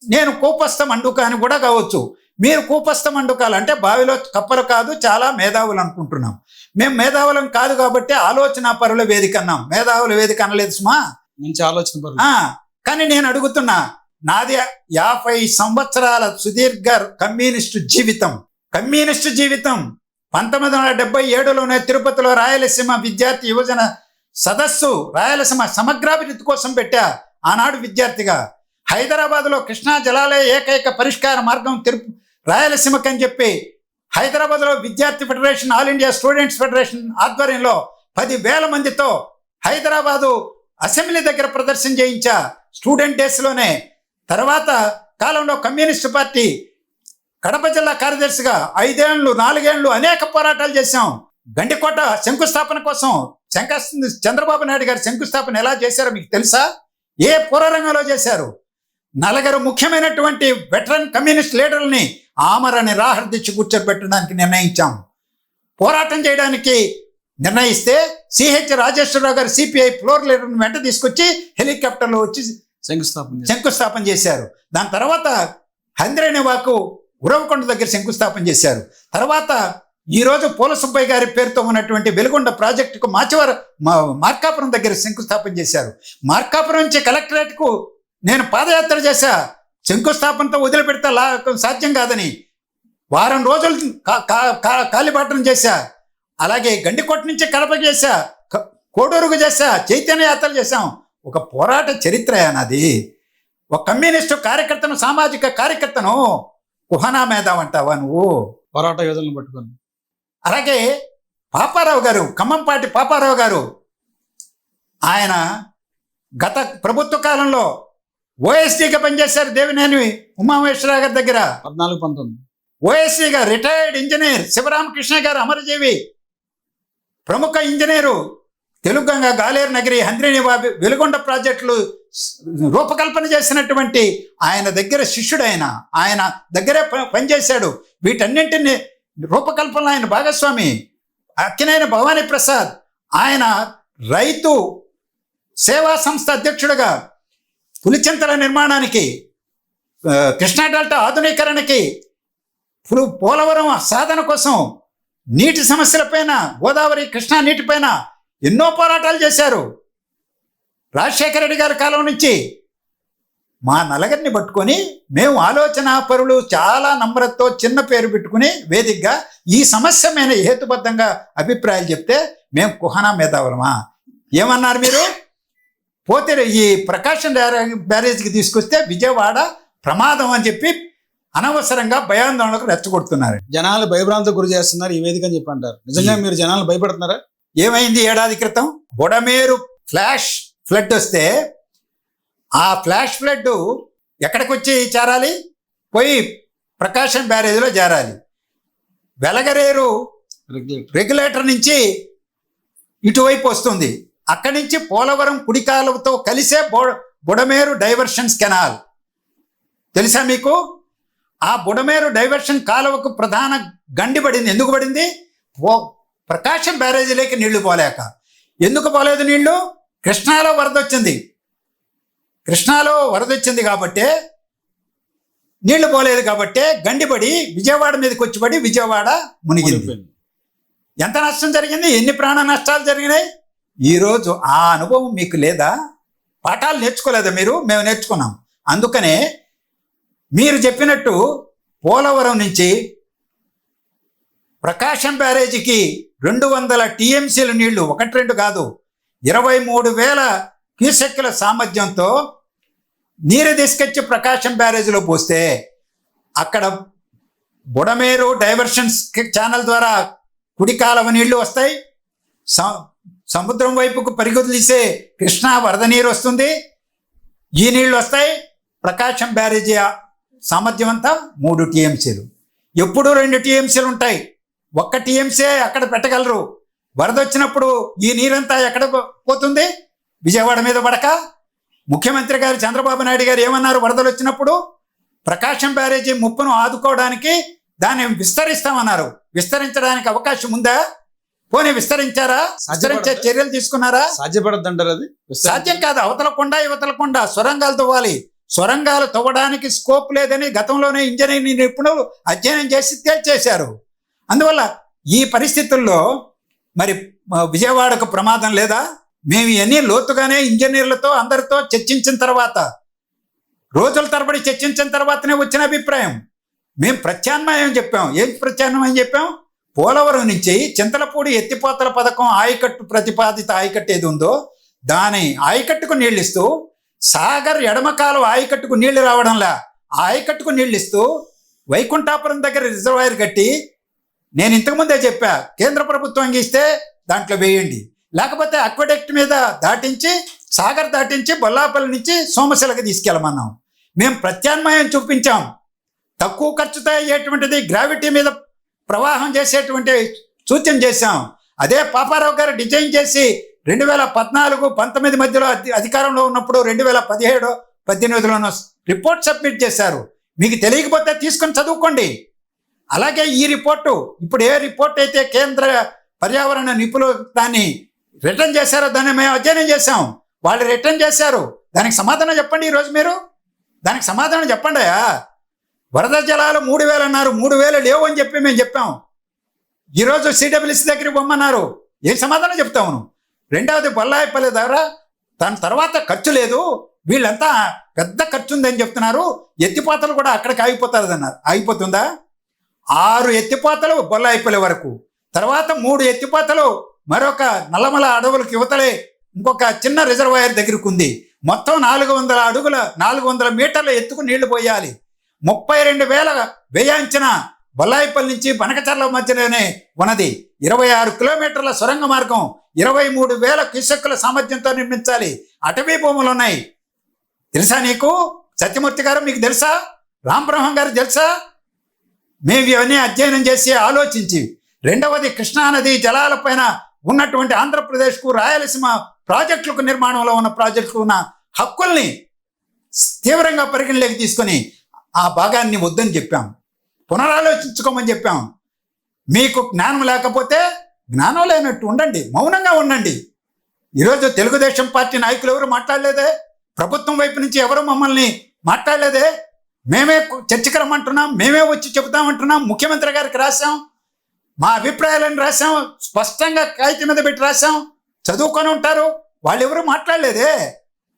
నేను కోపస్థ మండుక అని కూడా కావచ్చు. మీరు కూపస్థ మండుకాలు అంటే బావిలో కప్పలు కాదు, చాలా మేధావులు అనుకుంటున్నాం. మేము మేధావులం కాదు కాబట్టి ఆలోచన పరుల వేదిక అన్నాం, మేధావుల వేదిక అనలేదు సుమా. మంచి ఆలోచన. కానీ నేను అడుగుతున్నా, నాది 50 సంవత్సరాల సుదీర్ఘ కమ్యూనిస్టు జీవితం. 1977లోనే తిరుపతిలో రాయలసీమ విద్యార్థి యువజన సదస్సు రాయలసీమ సమగ్రాభివృద్ధి కోసం పెట్టా ఆనాడు విద్యార్థిగా. హైదరాబాద్లో కృష్ణా జలాలయ ఏకైక పరిష్కార మార్గం రాయలసీమకి అని చెప్పి హైదరాబాద్లో విద్యార్థి federation, all India students federation ఆధ్వర్యంలో 10,000 మందితో హైదరాబాదు అసెంబ్లీ దగ్గర ప్రదర్శన చేయించా స్టూడెంట్ డేస్లోనే. తర్వాత కాలంలో కమ్యూనిస్టు పార్టీ కడప జిల్లా కార్యదర్శిగా 5 ఏళ్ళు 4 ఏళ్ళు అనేక పోరాటాలు చేశాం. గండికోట శంకుస్థాపన కోసం చంద్రబాబు నాయుడు గారు శంకుస్థాపన ఎలా చేశారో మీకు తెలుసా? ఏ పోరారంగంలో చేశారు? 4 ముఖ్యమైనటువంటి వెటరన్ కమ్యూనిస్ట్ లీడర్లని ఆమరని రాహర్దిచ్చి కూర్చోబెట్టడానికి నిర్ణయించాం. పోరాటం చేయడానికి నిర్ణయిస్తే సిహెచ్ రాజేశ్వరరావు గారు సిపిఐ ఫ్లోర్ లీడర్ని వెంట తీసుకొచ్చి హెలికాప్టర్లో వచ్చి శంకుస్థాపన చేశారు. దాని తర్వాత హంద్రేనివాకు ఉరవకొండ దగ్గర శంకుస్థాపన చేశారు. తర్వాత ఈరోజు పూల సుబ్బయ్య గారి పేరుతో ఉన్నటువంటి వెలుగొండ ప్రాజెక్టుకు మార్కాపురం దగ్గర శంకుస్థాపన చేశారు. మార్కాపురం నుంచి కలెక్టరేట్కు నేను పాదయాత్ర చేశా. శంకుస్థాపనతో వదిలిపెడితే సాధ్యం కాదని వారం రోజులు కాలిబాటం చేశా. అలాగే గండికోట నుంచి కడపకి చేశా, కోడూరుకు చేశా, చైతన్య యాత్రలు చేశాం. ఒక పోరాట చరిత్ర అన్నది. ఒక కమ్యూనిస్టు కార్యకర్తను, సామాజిక కార్యకర్తను కుహనా మేధావ్ అంటావా నువ్వు? పోరాట యోధులను పట్టుకొని. అలాగే పాపారావు గారు, ఖమ్మంపాటి పాపారావు గారు, ఆయన గత ప్రభుత్వ కాలంలో ఓఎస్సీగా పనిచేశారు దేవినేని ఉమామేశ్వరరావు గారి దగ్గర. 14-19 ఓఎస్సీగా రిటైర్డ్ ఇంజనీర్ శివరామకృష్ణ గారు అమరజీవి ప్రముఖ ఇంజనీరు. తెలుగంగ, గాలేరు నగరి, హంద్రీనివాబు, వెలుగొండ ప్రాజెక్టులు రూపకల్పన చేసినటువంటి ఆయన దగ్గర శిష్యుడు. ఆయన దగ్గరే పనిచేశాడు. వీటన్నింటినీ రూపకల్పనలో ఆయన భాగస్వామి. అక్కినేని భవానీ ప్రసాద్, ఆయన రైతు సేవా సంస్థ అధ్యక్షుడుగా పులిచింతల నిర్మాణానికి, కృష్ణా డెల్టా ఆధునీకరణకి, పోలవరం సాధన కోసం, నీటి సమస్యలపైన, గోదావరి కృష్ణా నీటిపైన ఎన్నో పోరాటాలు చేశారు. రాజశేఖర రెడ్డి గారి కాలం నుంచి మా నలుగురిని పట్టుకొని మేము ఆలోచన పరులు చాలా నమ్రతతో చిన్న పేరు పెట్టుకుని వేదికగా ఈ సమస్య మీద హేతుబద్ధంగా అభిప్రాయాలు చెప్తే మేము కుహనా మేధావులమా? ఏమన్నారు మీరు? పోతే ఈ ప్రకాశం బ్యారేజ్కి తీసుకొస్తే విజయవాడ ప్రమాదం అని చెప్పి అనవసరంగా భయాందోళనకు రెచ్చగొడుతున్నారు. జనాలు భయభ్రాంతికి గురి చేస్తున్నారు ఈ వేదిక అని చెప్పి అంటారు. నిజంగా మీరు జనాలు భయపడుతున్నారా? ఏమైంది? ఏడాది క్రితం బుడమేరు ఫ్లాష్ ఫ్లడ్ వస్తే ఆ ఫ్లాష్ ఫ్లడ్ ఎక్కడికి వచ్చి చేరాలి? పోయి ప్రకాశం బ్యారేజ్లో చేరాలి. వెలగరేరు రెగ్యులేటర్ నుంచి ఇటువైపు వస్తుంది. అక్కడి నుంచి పోలవరం కుడికాలువతో కలిసే బుడమేరు డైవర్షన్స్ కెనాల్ తెలుసా మీకు? ఆ బుడమేరు డైవర్షన్ కాలువకు ప్రధాన గండి పడింది. ఎందుకు పడింది? ప్రకాశం బ్యారేజీలోకి నీళ్లు పోలేక. ఎందుకు పోలేదు నీళ్లు? కృష్ణాలో వరద వచ్చింది. కృష్ణాలో వరద వచ్చింది కాబట్టి నీళ్లు పోలేదు కాబట్టి గండిపడి విజయవాడ మీదకి వచ్చి పడి విజయవాడ మునిగింది. ఎంత నష్టం జరిగింది? ఎన్ని ప్రాణ నష్టాలు జరిగినాయి? ఈరోజు ఆ అనుభవం మీకు లేదా? పాఠాలు నేర్చుకోలేదా మీరు? మేము నేర్చుకున్నాం. అందుకనే మీరు చెప్పినట్టు పోలవరం నుంచి ప్రకాశం బ్యారేజీకి 200 టీఎంసీల నీళ్లు, 1-2 కాదు, 23,000 క్యూసెక్కుల సామర్థ్యంతో నీరు తీసుకొచ్చి ప్రకాశం బ్యారేజీలో పోస్తే అక్కడ బుడమేరు డైవర్షన్స్ ఛానల్ ద్వారా కుడి కాలువ నీళ్లు వస్తాయి. సముద్రం వైపుకు పరిగెత్తులీసే కృష్ణా వరద నీరు వస్తుంది. ఈ నీళ్లు వస్తాయి. ప్రకాశం బ్యారేజీ సామర్థ్యం అంతా 3 టీఎంసీలు. ఎప్పుడు 2 టీఎంసీలు ఉంటాయి. 1 టీఎంసీ అక్కడ పెట్టగలరు. వరద వచ్చినప్పుడు ఈ నీరంతా ఎక్కడ పోతుంది? విజయవాడ మీద పడక. ముఖ్యమంత్రి గారు చంద్రబాబు నాయుడు గారు ఏమన్నారు? వరదలు వచ్చినప్పుడు ప్రకాశం బ్యారేజీ ముప్పును ఆదుకోవడానికి దాన్ని విస్తరిస్తామన్నారు. విస్తరించడానికి అవకాశం ఉందా? పోనీ విస్తరించారా? విస్తరించే చర్యలు తీసుకున్నారా? సాధ్యపడద్దంటారు. అది సాధ్యం కాదు. అవతల కొండ ఇవతల కొండ సొరంగాలు తవ్వాలి. సొరంగాలు తవ్వడానికి స్కోప్ లేదని గతంలోనే ఇంజనీరింగ్ నిపుణులు అధ్యయనం చేసి తేల్చేశారు. అందువల్ల ఈ పరిస్థితుల్లో మరి విజయవాడకు ప్రమాదం లేదా? మేము ఇవన్నీ లోతుగానే ఇంజనీర్లతో అందరితో చర్చించిన తర్వాత, రోజుల తరబడి చర్చించిన తర్వాతనే వచ్చిన అభిప్రాయం. మేము ప్రత్యామ్నాయం చెప్పాం. ఏం ప్రత్యామ్నాయం చెప్పాం? పోలవరం నుంచి చింతలపూడి ఎత్తిపోతల పథకం ఆయకట్టు ప్రతిపాదిత ఆయకట్టు ఏది ఉందో దాని ఆయకట్టుకు నీళ్ళు ఇస్తూ, సాగర్ ఎడమకాలం ఆయకట్టుకు నీళ్లు రావడంలా ఆయకట్టుకు నీళ్ళు ఇస్తూ వైకుంఠాపురం దగ్గర రిజర్వాయర్ కట్టి, నేను ఇంతకుముందే చెప్పా, కేంద్ర ప్రభుత్వం అంగిస్తే దాంట్లో వేయండి, లేకపోతే అక్వడెక్ట్ మీద దాటించి సాగర్ దాటించి బొల్లాపల్లి నుంచి సోమశిలకు తీసుకెళ్ళమన్నాం. మేము ప్రత్యామ్నాయం చూపించాం. తక్కువ ఖర్చుతో అయ్యేటువంటిది గ్రావిటీ మీద ప్రవాహం చేసేటువంటి సూచన చేశాం. అదే పాపారావు గారు డిజైన్ చేసి 2014-19 మధ్యలో అధికారంలో ఉన్నప్పుడు 2017-18లోనూ రిపోర్ట్ సబ్మిట్ చేశారు. మీకు తెలియకపోతే తీసుకొని చదువుకోండి. అలాగే ఈ రిపోర్టు, ఇప్పుడు ఏ రిపోర్ట్ అయితే కేంద్ర పర్యావరణ నిపుణులు దాన్ని రిటర్న్ చేశారో దాన్ని మేము అధ్యయనం చేశాం. వాళ్ళు రిటర్న్ చేశారు. దానికి సమాధానం చెప్పండి. ఈరోజు మీరు దానికి సమాధానం చెప్పండి. వరద జలాలు 3000 అన్నారు, 3000 లేవు అని చెప్పి మేము చెప్పాం. ఈరోజు సిడబ్ల్యూసీ దగ్గరికి పొమ్మన్నారు. ఏం సమాధానం చెప్తాము? రెండవది బొల్లాయిపల్లి దగ్గర దాని తర్వాత ఖర్చు లేదు, వీళ్ళంతా పెద్ద ఖర్చు ఉందని చెప్తున్నారు, ఎత్తిపోతలు కూడా అక్కడికి ఆగిపోతారన్నారు. ఆగిపోతుందా? 6 ఎత్తిపోతలు బొల్లాయిపల్లి వరకు, తర్వాత 3 ఎత్తిపోతలు మరొక నల్లమల అడవులకు యువతలే ఇంకొక చిన్న రిజర్వాయర్ దగ్గరకు ఉంది. మొత్తం 400 మీటర్ల ఎత్తుకు నీళ్లు పోయాలి. 32,000 వ్యయాంచిన బొల్లాయిపల్లి నుంచి బనకచర్ల మధ్యలోనే ఉన్నది. 26 కిలోమీటర్ల సొరంగ మార్గం, 23,000 క్యూసెక్కుల సామర్థ్యంతో నిర్మించాలి. అటవీ భూములు ఉన్నాయి. తెలుసా నీకు? సత్యమూర్తి గారు మీకు తెలుసా? రామబ్రహ్మం గారు తెలుసా? మేము ఇవన్నీ అధ్యయనం చేసి ఆలోచించి, రెండవది కృష్ణానది జలాలపైన ఉన్నటువంటి ఆంధ్రప్రదేశ్కు రాయలసీమ ప్రాజెక్టులకు నిర్మాణంలో ఉన్న ప్రాజెక్టుకు ఉన్న హక్కుల్ని తీవ్రంగా పరిగణలోకి తీసుకొని ఆ భాగాన్ని వద్దని చెప్పాం. పునరాలోచించుకోమని చెప్పాం. మీకు జ్ఞానం లేకపోతే జ్ఞానం లేనట్టు ఉండండి, మౌనంగా ఉండండి. ఈరోజు తెలుగుదేశం పార్టీ నాయకులు ఎవరు మాట్లాడలేదే? ప్రభుత్వం వైపు నుంచి ఎవరు మమ్మల్ని మాట్లాడలేదే? మేమే చర్చకు రమ్మంటున్నాం, మేమే వచ్చి చెబుతామంటున్నాం, ముఖ్యమంత్రి గారికి రాశాం, మా అభిప్రాయాలను రాశాం, స్పష్టంగా కాగితం మీద పెట్టి రాశాం. చదువుకొని ఉంటారు. వాళ్ళు ఎవరు మాట్లాడలేదే?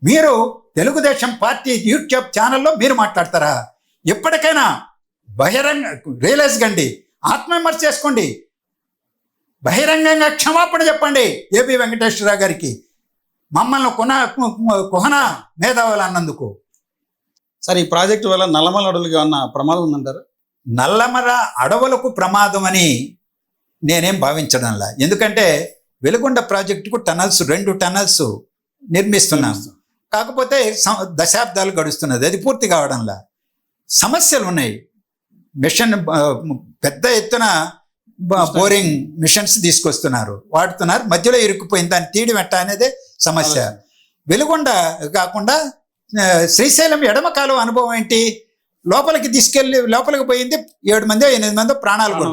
మీరు తెలుగుదేశం పార్టీ యూట్యూబ్ ఛానల్లో మీరు మాట్లాడతారా? ఎప్పటికైనా బహిరంగ రియలైజ్ కండి, ఆత్మవిమర్శ చేసుకోండి, బహిరంగంగా క్షమాపణ చెప్పండి ఏపీ వెంకటేశ్వరరావు గారికి, మమ్మల్ని కుహన మేధావులు అన్నందుకు. సార్, ఈ ప్రాజెక్టు వల్ల నల్లమల అడవులకి ఏమన్నా ప్రమాదం ఉందంటారు? నల్లమల అడవులకు ప్రమాదం అని నేనేం భావించడంలా. ఎందుకంటే వెలుగొండ ప్రాజెక్టుకు రెండు టనల్స్ నిర్మిస్తున్నాం. కాకపోతే దశాబ్దాలు గడుస్తున్నది, అది పూర్తి కావడంలా. సమస్యలు ఉన్నాయి. మిషన్ పెద్ద ఎత్తున బోరింగ్ మిషన్స్ తీసుకొస్తున్నారు, వాడుతున్నారు, మధ్యలో ఇరుక్కుపోయింది, దాన్ని తీయడం ఎట్టా అనేదే సమస్య. వెలుగొండ కాకుండా శ్రీశైలం ఎడమ కాలువ అనుభవం ఏంటి? లోపలికి పోయింది 7 మందో 8 మందో ప్రాణాలు కూడా.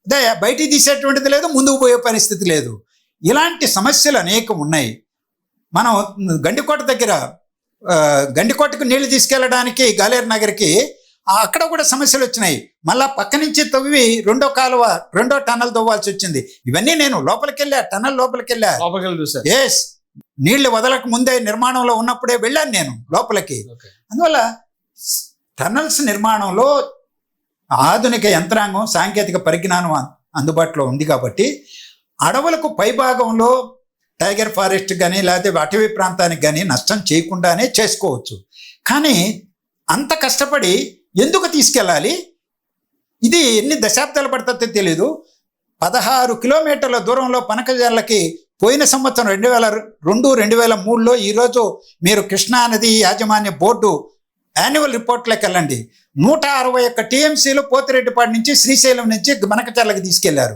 అదే బయటికి తీసేటువంటిది లేదు, ముందుకు పోయే పరిస్థితి లేదు. ఇలాంటి సమస్యలు అనేకం ఉన్నాయి. మనం గండికోటకు నీళ్లు తీసుకెళ్ళడానికి గాలేరు నగర్కి అక్కడ కూడా సమస్యలు వచ్చినాయి. మళ్ళా పక్క నుంచి తవ్వి రెండో టన్నల్ తవ్వాల్సి వచ్చింది. ఇవన్నీ నేను టన్నల్ లోపలికి వెళ్ళా. ఎస్, నీళ్లు వదలక ముందే నిర్మాణంలో ఉన్నప్పుడే వెళ్ళాను నేను లోపలికి. అందువల్ల టన్నల్స్ నిర్మాణంలో ఆధునిక యంత్రాంగం, సాంకేతిక పరిజ్ఞానం అందుబాటులో ఉంది కాబట్టి అడవులకు పైభాగంలో టైగర్ ఫారెస్ట్ కానీ లేకపోతే అటవీ ప్రాంతానికి కానీ నష్టం చేయకుండానే చేసుకోవచ్చు. కానీ అంత కష్టపడి ఎందుకు తీసుకెళ్ళాలి? ఇది ఎన్ని దశాబ్దాలు పడుతుందో తెలీదు. 16 కిలోమీటర్ల దూరంలో పనకజర్లకి పోయిన సంవత్సరం 2002-2003లో ఈరోజు మీరు కృష్ణానది యాజమాన్య బోర్డు యాన్యువల్ రిపోర్ట్లోకి వెళ్ళండి. 161 టీఎంసీలు పోతిరెడ్డిపాడు నుంచి శ్రీశైలం నుంచి బనకచర్లకి తీసుకెళ్లారు.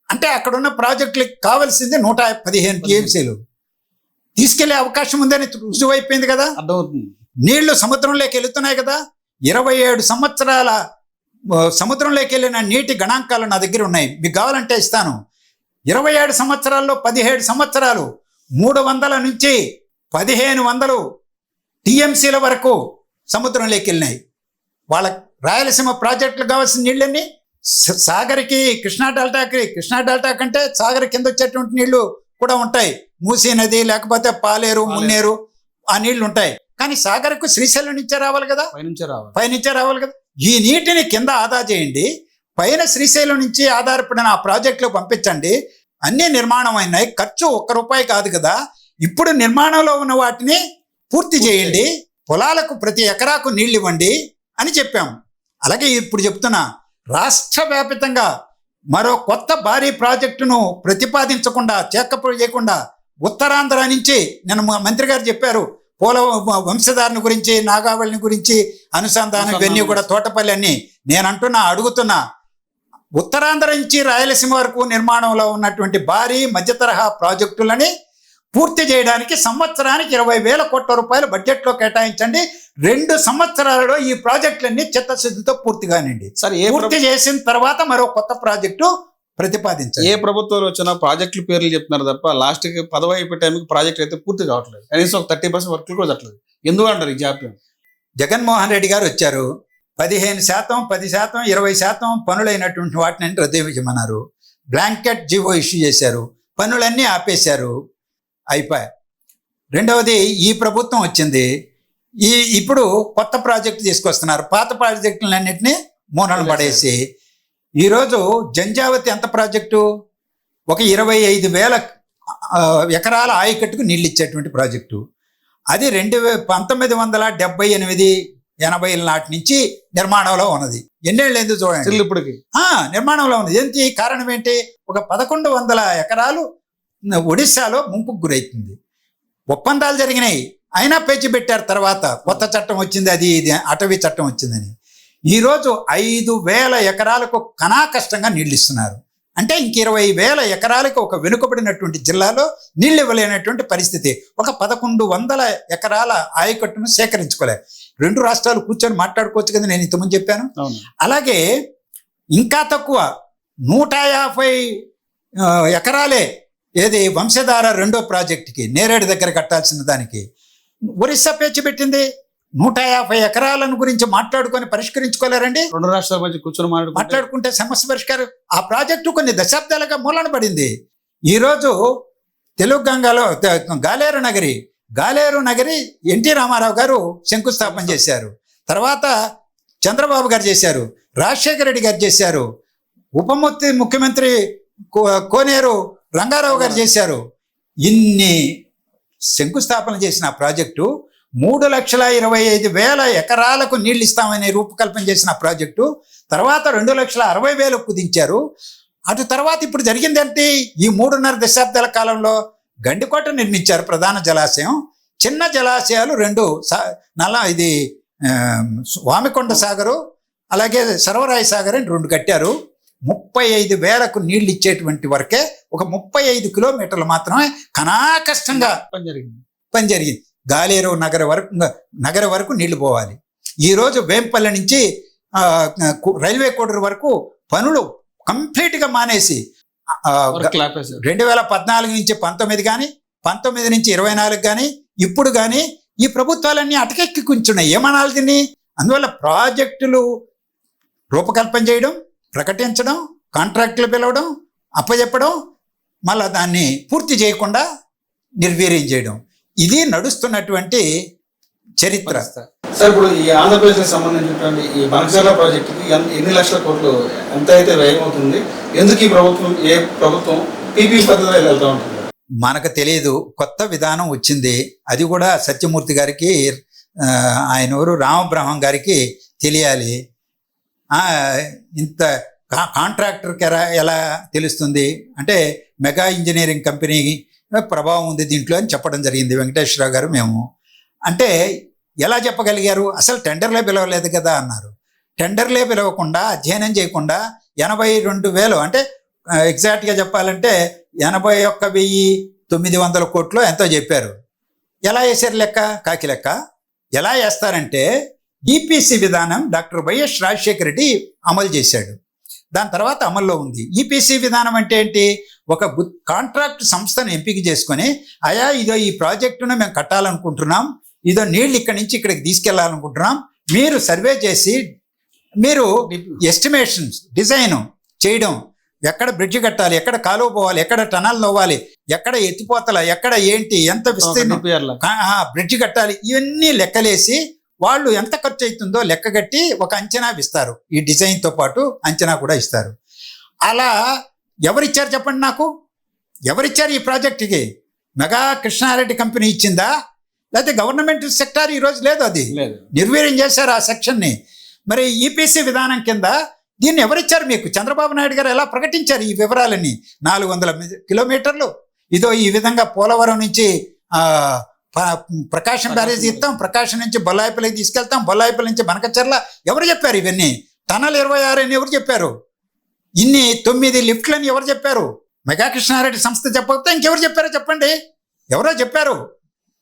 అంటే అక్కడున్న ప్రాజెక్టులకు కావాల్సింది 115 టీఎంసీలు. తీసుకెళ్లే అవకాశం ఉందని రుజువైపోయింది కదా. నీళ్లు సముద్రంలోకి వెళుతున్నాయి కదా. 27 సంవత్సరాల సముద్రంలోకి వెళ్ళిన నీటి గణాంకాలు నా దగ్గర ఉన్నాయి, మీకు కావాలంటే ఇస్తాను. 27 సంవత్సరాల్లో 17 సంవత్సరాలు 300 నుంచి 1500 టీఎంసీల వరకు సముద్రంలోకి వెళ్ళినాయి. వాళ్ళ రాయలసీమ ప్రాజెక్టులు కావాల్సిన నీళ్ళన్నీ సాగర్కి, కృష్ణా డెల్టా కంటే సాగర్ కింద వచ్చేటువంటి నీళ్లు కూడా ఉంటాయి. మూసీ నది, లేకపోతే పాలేరు, మున్నేరు, ఆ నీళ్లు ఉంటాయి. కానీ సాగర్కు శ్రీశైలం నుంచే రావాలి కదా, పైనుంచే రావాలి కదా. ఈ నీటిని కింద ఆదా చేయండి, పైన శ్రీశైలం నుంచి ఆధారపడిన ఆ ప్రాజెక్టులో పంపించండి. అన్నీ నిర్మాణం అయినాయి, ఖర్చు ₹1 కాదు కదా. ఇప్పుడు నిర్మాణంలో ఉన్న వాటిని పూర్తి చేయండి, పొలాలకు ప్రతి ఎకరాకు నీళ్ళు ఇవ్వండి అని చెప్పాము. అలాగే ఇప్పుడు చెప్తున్నా, రాష్ట్ర వ్యాపితంగా మరో కొత్త భారీ ప్రాజెక్టును ప్రతిపాదించకుండా, చేయకుండా ఉత్తరాంధ్ర నుంచి నిన్న మంత్రి గారు చెప్పారు, పోల వంశధారణ గురించి, నాగావళిని గురించి అనుసంధానం, ఇవన్నీ కూడా తోటపల్లి అన్ని. నేను అడుగుతున్నా, ఉత్తరాంధ్ర నుంచి రాయలసీమ వరకు నిర్మాణంలో ఉన్నటువంటి భారీ మధ్య తరహా ప్రాజెక్టులని పూర్తి చేయడానికి సంవత్సరానికి ₹20,000 కోట్ల బడ్జెట్లో కేటాయించండి. 2 సంవత్సరాలలో ఈ ప్రాజెక్టులన్నీ చిత్తశుద్ధితో పూర్తిగానండి. పూర్తి చేసిన తర్వాత మరో కొత్త ప్రాజెక్టు ప్రతిపాదించాలి. ఏ ప్రభుత్వాలు వచ్చినా ప్రాజెక్టుల పేర్లు చెప్తున్నారు తప్ప లాస్ట్కి పదవి అయిపోయే టైంకి ప్రాజెక్ట్ అయితే పూర్తి కావట్లేదు. కనీసం 30% వర్క్లు కూడా జరగలేదు. ఎందుకు అంటారు ఈ జాప్యం? జగన్మోహన్ రెడ్డి గారు వచ్చారు, 15%, 10%, 20% పనులైనటువంటి వాటిని రద్దు చేయమన్నారు. బ్లాంకెట్ జీవో ఇష్యూ చేశారు, పనులన్నీ ఆపేశారు, అయిపోయాయి. రెండవది, ఈ ప్రభుత్వం వచ్చింది, ఇప్పుడు కొత్త ప్రాజెక్టు తీసుకొస్తున్నారు. పాత ప్రాజెక్టులన్నింటినీ మూలన పడేసి ఈరోజు జంజావతి ఎంత ప్రాజెక్టు, ఒక 25,000 ఎకరాల ఆయకట్టుకు నీళ్ళు ఇచ్చేటువంటి ప్రాజెక్టు. అది 1978-80 నాటి నుంచి నిర్మాణంలో ఉన్నది. ఎన్నేళ్ళు ఎందుకు చూడండి ఇప్పటికి నిర్మాణంలో ఉన్నది. ఏంటి కారణం ఏంటి? ఒక 1,100 ఎకరాలు ఒడిశాలో ముంపుకు గురవుతుంది. ఒప్పందాలు జరిగినాయి, అయినా పేచి పెట్టారు. తర్వాత కొత్త చట్టం వచ్చింది, అది ఇది అటవీ చట్టం వచ్చిందని. ఈరోజు 5,000 ఎకరాలకు కష్టంగా నీళ్ళు ఇస్తున్నారు. అంటే ఇంక 20,000 ఎకరాలకు ఒక వెనుకబడినటువంటి జిల్లాలో నీళ్ళు ఇవ్వలేనటువంటి పరిస్థితి. ఒక 1,100 ఎకరాల ఆయకట్టును సేకరించుకోలేదు. 2 రాష్ట్రాలు కూర్చొని మాట్లాడుకోవచ్చు కదా, నేను ఇంతకుముందు చెప్పాను. అలాగే ఇంకా తక్కువ 150 ఎకరాలే ఏది వంశధార 2వ ప్రాజెక్టుకి నేరేడు దగ్గర కట్టాల్సిన దానికి ఒరిస్సా పేచి పెట్టింది. 150 ఎకరాలను గురించి మాట్లాడుకొని పరిష్కరించుకోలేరండి. 2 రాష్ట్రాల మధ్య కూర్చొని మాట్లాడుకుంటే సమస్య పరిష్కారం. ఆ ప్రాజెక్టు కొన్ని దశాబ్దాలుగా మూలన పడింది. ఈరోజు తెలుగు గంగలో గాలేరు నగరి ఎన్టీ రామారావు గారు శంకుస్థాపన చేశారు. తర్వాత చంద్రబాబు గారు చేశారు, రాజశేఖర రెడ్డి గారు చేశారు, ముఖ్యమంత్రి కోనేరు రంగారావు గారు చేశారు. ఇన్ని శంకుస్థాపన చేసిన ప్రాజెక్టు 3,25,000 ఎకరాలకు నీళ్ళు ఇస్తామని రూపకల్పన చేసిన ప్రాజెక్టు తర్వాత 2,60,000 కుదించారు. అటు తర్వాత ఇప్పుడు జరిగిందంటే ఈ 3.5 దశాబ్దాల కాలంలో గండికోట నిర్మించారు, ప్రధాన జలాశయం. చిన్న జలాశయాలు 2, ఇది వామికొండ సాగరు, అలాగే సర్వరాయ సాగర్ అని 2 కట్టారు. 35,000కు నీళ్ళు ఇచ్చేటువంటి వరకే ఒక 35 కిలోమీటర్లు మాత్రమే కష్టంగా పని జరిగింది. గాలేరు నగర వరకు నీళ్లు పోవాలి. ఈరోజు వేంపల్లి నుంచి రైల్వే కోడూరు వరకు పనులు కంప్లీట్గా మానేసి 2014 నుంచి 19 కానీ 19 నుంచి 24 కానీ ఇప్పుడు కానీ ఈ ప్రభుత్వాలన్నీ అటకెక్కి కూర్చున్నాయి. ఏమనాలి దీన్ని? అందువల్ల ప్రాజెక్టులు రూపకల్పన చేయడం, ప్రకటించడం, కాంట్రాక్టులు పిలవడం, అప్పచెప్పడం, మళ్ళీ దాన్ని పూర్తి చేయకుండా నిర్వీర్యం చేయడం, ఇది నడుస్తున్నటువంటి చరిత్ర. సార్, ఇప్పుడు ఈ ఆంధ్రప్రదేశ్కి సంబంధించినటువంటి ఈ బనకచర్ల ప్రాజెక్టుకి ఎన్ని లక్షల కోట్లు ఎంత అయితే వ్యయం అవుతుంది? ఎందుకు ఈ ప్రభుత్వం పీపీ పద్ధతిలో వెళ్తూ ఉంటుంది? మనకు తెలియదు. కొత్త విధానం వచ్చింది, అది కూడా సత్యమూర్తి గారికి, ఆయన ఎవరు రామబ్రహ్మం గారికి తెలియాలి. ఇంత కాంట్రాక్టర్కి ఎలా తెలుస్తుంది అంటే మెగా ఇంజనీరింగ్ కంపెనీ ప్రభావం ఉంది దీంట్లో అని చెప్పడం జరిగింది వెంకటేశ్వరరావు గారు. మేము అంటే ఎలా చెప్పగలిగారు? అసలు టెండర్లే పిలవలేదు కదా అన్నారు. టెండర్లే పిలవకుండా, అధ్యయనం చేయకుండా 82,000 అంటే ఎగ్జాక్ట్గా చెప్పాలంటే 81,900 కోట్లు ఎంతో చెప్పారు. ఎలా వేసారు లెక్క? కాకి లెక్క. ఎలా వేస్తారంటే ఈపీసీ విధానం డాక్టర్ వైఎస్ రాజశేఖర రెడ్డి అమలు చేశాడు. దాని తర్వాత అమల్లో ఉంది. ఈపీసీ విధానం అంటే ఏంటి? ఒక కాంట్రాక్ట్ సంస్థను ఎంపిక చేసుకొని, ఇదో ఈ ప్రాజెక్టును మేము కట్టాలనుకుంటున్నాం, ఇదో నీళ్ళు ఇక్కడి నుంచి ఇక్కడికి తీసుకెళ్లాలనుకుంటున్నాం, మీరు సర్వే చేసి మీరు ఎస్టిమేషన్స్ డిజైన్ చేయడం, ఎక్కడ బ్రిడ్జ్ కట్టాలి, ఎక్కడ కాలువ పోవాలి, ఎక్కడ టనల్ నవ్వాలి, ఎక్కడ ఎత్తిపోతల, ఎక్కడ ఏంటి, ఎంత విస్తీర్ణం బ్రిడ్జ్ కట్టాలి, ఇవన్నీ లెక్కలేసి వాళ్ళు ఎంత ఖర్చు అవుతుందో లెక్క కట్టి ఒక అంచనా ఇస్తారు. ఈ డిజైన్తో పాటు అంచనా కూడా ఇస్తారు. అలా ఎవరిచ్చారు చెప్పండి నాకు? ఎవరిచ్చారు ఈ ప్రాజెక్టుకి? మెగా కృష్ణారెడ్డి కంపెనీ ఇచ్చిందా, లేకపోతే గవర్నమెంట్ సెక్టార్ ఈరోజు లేదు, అది నిర్వీర్యం చేశారు ఆ సెక్షన్ని. మరి ఈపీసీ విధానం కింద దీన్ని ఎవరిచ్చారు మీకు? చంద్రబాబు నాయుడు గారు ఎలా ప్రకటించారు ఈ వివరాలన్నీ? 400 కిలోమీటర్లు ఇదో ఈ విధంగా పోలవరం నుంచి ప్రకాశం బ్యారేజ్ ఇస్తాం, ప్రకాశం నుంచి బొల్లాయిపల్లికి తీసుకెళ్తాం, బొల్లాయిపల్లి నుంచి బనకచెర్ల. ఎవరు చెప్పారు ఇవన్నీ? టనల్ 26 అని ఎవరు చెప్పారు? ఇన్ని 9 లిఫ్ట్లని ఎవరు చెప్పారు? మెగా కృష్ణారెడ్డి సంస్థ చెప్పకపోతే ఇంకెవరు చెప్పారో చెప్పండి. ఎవరో చెప్పారు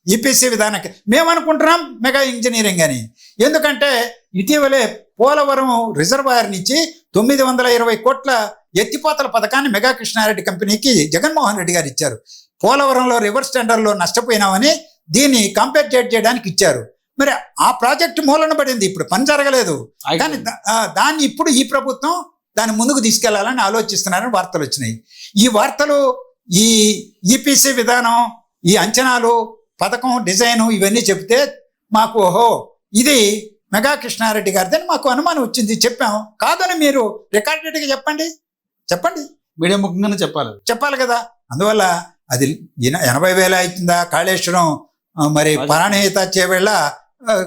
ఈపీసీ విధానానికి. మేము అనుకుంటున్నాం మెగా ఇంజనీరింగ్ అని. ఎందుకంటే ఇటీవలే పోలవరం రిజర్వాయర్ నుంచి 920 కోట్ల ఎత్తిపోతల పథకాన్ని మెగా కృష్ణారెడ్డి కంపెనీకి జగన్మోహన్ రెడ్డి గారు ఇచ్చారు. పోలవరంలో రివర్స్ టెండర్లో నష్టపోయినామని దీన్ని కాంపెన్సేట్ చేయడానికి ఇచ్చారు. మరి ఆ ప్రాజెక్టు మూలన పడింది, ఇప్పుడు పని జరగలేదు. కానీ దాన్ని ఇప్పుడు ఈ ప్రభుత్వం దాన్ని ముందుకు తీసుకెళ్లాలని ఆలోచిస్తున్నారని వార్తలు వచ్చినాయి. ఈ వార్తలు, ఈ ఈపీసీ విధానం, ఈ అంచనాలు, పథకం, డిజైను ఇవన్నీ చెప్తే మాకు ఓహో ఇది మెగా కృష్ణారెడ్డి గారిదని మాకు అనుమానం వచ్చింది. చెప్పాం. కాదని మీరు రికార్డెడ్గా చెప్పండి మీడియా ముఖ్యంగానే చెప్పాలి కదా. అందువల్ల అది 80,000 అవుతుందా? కాళేశ్వరం మరి ప్రాణహిత చేవేళ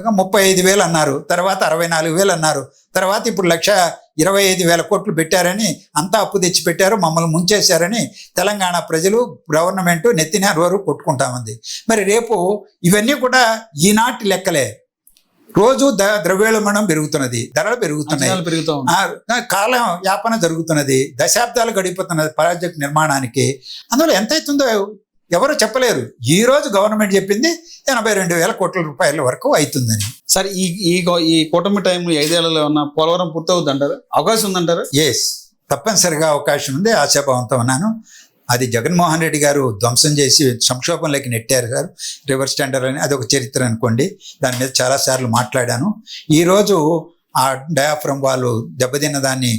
35,000 అన్నారు, తర్వాత 64,000 అన్నారు, తర్వాత ఇప్పుడు 1,25,000 కోట్లు పెట్టారని, అంతా అప్పు తెచ్చి పెట్టారు, మమ్మల్ని ముంచేశారని తెలంగాణ ప్రజలు, గవర్నమెంట్ నెత్తిన రోరు కొట్టుకుంటామంది. మరి రేపు ఇవన్నీ కూడా ఈనాటి లెక్కలే. రోజు ద్రవ్యోల్బణం పెరుగుతున్నది, ధరలు పెరుగుతున్నాయి, కాలం యాపన జరుగుతున్నది, దశాబ్దాలు గడిపోతున్నది ప్రాజెక్ట్ నిర్మాణానికి. అందువల్ల ఎంత అవుతుందో ఎవరు చెప్పలేరు. ఈ రోజు గవర్నమెంట్ చెప్పింది 82,000 కోట్ల రూపాయల వరకు అవుతుందని. సరే, ఈ కూటమి టైం 5 ఏళ్లలో ఉన్న పోలవరం పూర్తవుద్ది అంటారు? అవకాశం ఉందంటారు? ఎస్, తప్పనిసరిగా అవకాశం ఉంది. ఆశాభావంతో ఉన్నాను. అది జగన్మోహన్ రెడ్డి గారు ధ్వంసం చేసి సంక్షోభంలోకి నెట్టారు సార్, రివర్స్ టెండర్ అని. అది ఒక చరిత్ర అనుకోండి. దాని మీద చాలాసార్లు మాట్లాడాను. ఈరోజు ఆ డయాఫ్రమ్ వాళ్ళు దెబ్బతిన్న దాన్ని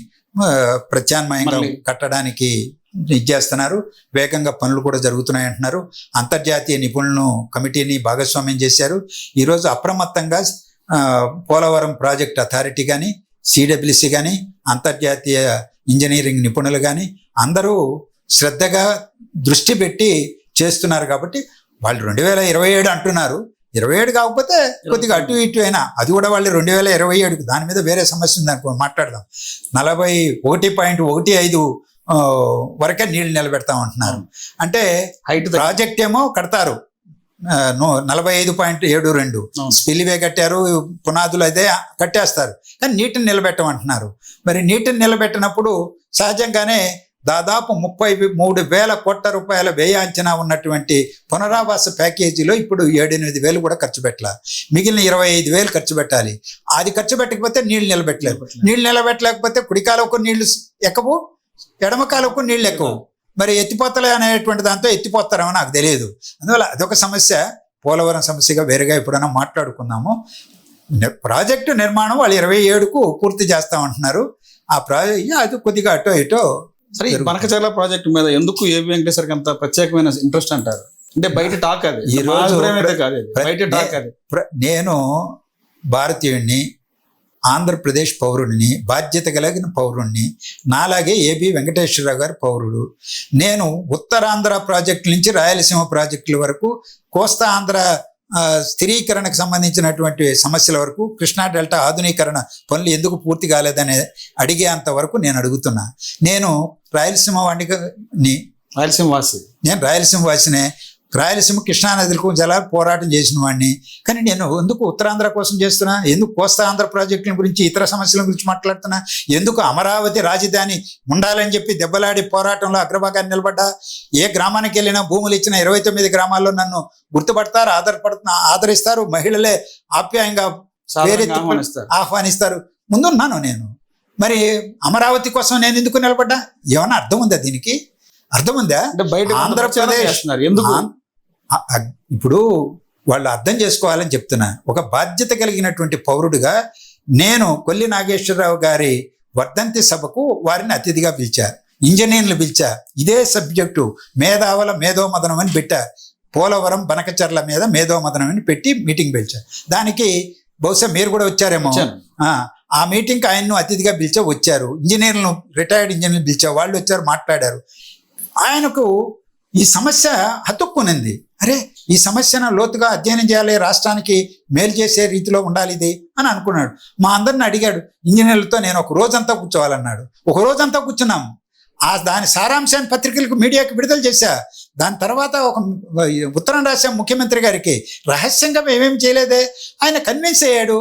ప్రత్యామ్నాయంగా కట్టడానికి ఇచ్చేస్తున్నారు. వేగంగా పనులు కూడా జరుగుతున్నాయి అంటున్నారు. అంతర్జాతీయ నిపుణులను కమిటీని భాగస్వామ్యం చేశారు. ఈరోజు అప్రమత్తంగా పోలవరం ప్రాజెక్ట్ అథారిటీ కానీ, సిడబ్ల్యూసి కానీ, అంతర్జాతీయ ఇంజనీరింగ్ నిపుణులు కానీ అందరూ శ్రద్ధగా దృష్టి పెట్టి చేస్తున్నారు. కాబట్టి వాళ్ళు 2027 అంటున్నారు. 27 కాకపోతే కొద్దిగా అటు ఇటు అయినా అది కూడా వాళ్ళు 2027 దాని మీద వేరే సమస్య ఉంది అనుకో, మాట్లాడదాం. 41.15 వరకే నీళ్లు నిలబెడతామంటున్నారు. అంటే హైట్ ప్రాజెక్ట్ ఏమో కడతారు 45.72, స్పిల్వే కట్టారు, పునాదులు అయితే కట్టేస్తారు, కానీ నీటిని నిలబెట్టమంటున్నారు. మరి నీటిని నిలబెట్టినప్పుడు సహజంగానే దాదాపు 33,000 కోట్ల రూపాయల వ్యయ అంచనా ఉన్నటువంటి పునరావాస ప్యాకేజీలో ఇప్పుడు 7-8 కూడా ఖర్చు పెట్టాలి. మిగిలిన 25,000 ఖర్చు పెట్టాలి. అది ఖర్చు పెట్టకపోతే నీళ్లు నిలబెట్టలేదు. నీళ్లు నిలబెట్టలేకపోతే కుడి కాలువకు నీళ్లు ఎక్కవు, ఎడమ కాలువకు నీళ్లు ఎక్కువ. మరి ఎత్తిపోతలే అనేటువంటి దాంతో ఎత్తిపోతారేమో నాకు తెలియదు. అందువల్ల అదొక సమస్య. పోలవరం సమస్యగా వేరేగా ఎప్పుడైనా మాట్లాడుకున్నాము. ప్రాజెక్టు నిర్మాణం వాళ్ళు 27కు పూర్తి చేస్తామంటున్నారు. ఆ ప్రాజెక్ట్ అది కొద్దిగా అటో ఇటో. సరే, ఈ బనకచెర్ల ప్రాజెక్టు మీద ఎందుకు ఏబి వెంకటేశ్వర్కి అంత ప్రత్యేకమైన ఇంట్రెస్ట్ అంటారు? అంటే బయట టాక్ అది, ఈ రోజు బయట టాక్ అది. నేను భారతీయుడిని, ఆంధ్రప్రదేశ్ పౌరుడిని, బాధ్యత కలిగిన పౌరుడిని. నాలాగే ఏబి వెంకటేశ్వరరావు గారు పౌరుడు. నేను ఉత్తరాంధ్ర ప్రాజెక్టుల నుంచి రాయలసీమ ప్రాజెక్టుల వరకు, కోస్తా ఆంధ్ర స్థిరీకరణకు సంబంధించినటువంటి సమస్యల వరకు, కృష్ణా డెల్టా ఆధునీకరణ పనులు ఎందుకు పూర్తి కాలేదనే అడిగేంత వరకు నేను అడుగుతున్నా. నేను రాయలసీమ వాడిని, నేను రాయలసీమ వాసినే. రాయలసీమ కృష్ణానదిలకు జల పోరాటం చేసిన వాడిని. కానీ నేను ఎందుకు ఉత్తరాంధ్ర కోసం చేస్తున్నా? ఎందుకు కోస్తా ఆంధ్ర ప్రాజెక్టుల గురించి, ఇతర సమస్యల గురించి మాట్లాడుతున్నా? ఎందుకు అమరావతి రాజధాని ఉండాలని చెప్పి దెబ్బలాడి పోరాటంలో అగ్రభాగాన్ని నిలబడ్డా? ఏ గ్రామానికి వెళ్ళినా భూములు ఇచ్చిన 29 గ్రామాల్లో నన్ను గుర్తుపడతారు, ఆదరిస్తారు. మహిళలే ఆప్యాయంగా ఆహ్వానిస్తారు. ముందున్నాను నేను. మరి అమరావతి కోసం నేను ఎందుకు నిలబడ్డా? ఏమన్నా అర్థం ఉందా దీనికి? అర్థం ఉందా? ఆంధ్రప్రదేశ్ ఎందుకు ఇప్పుడు వాళ్ళు అర్థం చేసుకోవాలని చెప్తున్నా. ఒక బాధ్యత కలిగినటువంటి పౌరుడిగా నేను కొల్లి నాగేశ్వరరావు గారి వర్ధంతి సభకు వారిని అతిథిగా పిలిచా, ఇంజనీర్లు పిలిచా. ఇదే సబ్జెక్టు మేధావుల మేధోమదనం అని పెట్టా. పోలవరం బనకచర్ల మీద మేధోమదనం అని పెట్టి మీటింగ్ పిలిచా. దానికి బహుశా మీరు కూడా వచ్చారేమో. ఆ మీటింగ్కి ఆయన్ను అతిథిగా పిలిచా, వచ్చారు. ఇంజనీర్లను, రిటైర్డ్ ఇంజనీర్లు పిలిచా, వాళ్ళు వచ్చారు, మాట్లాడారు. ఆయనకు ఈ సమస్య హత్తుక్కునింది. అరే, ఈ సమస్యను లోతుగా అధ్యయనం చేయాలి, రాష్ట్రానికి మేలు చేసే రీతిలో ఉండాలి ఇది అని అనుకున్నాడు. మా అందరిని అడిగాడు, ఇంజనీర్లతో నేను ఒక రోజంతా కూర్చోవాలన్నాడు. ఒక రోజంతా కూర్చున్నాము. దాని సారాంశాన్ని పత్రికలకు, మీడియాకి విడుదల చేశా. దాని తర్వాత ఒక ఉత్తరం రాశాం ముఖ్యమంత్రి గారికి. రహస్యంగా మేమేం చేయలేదే. ఆయన కన్విన్స్ అయ్యాడు.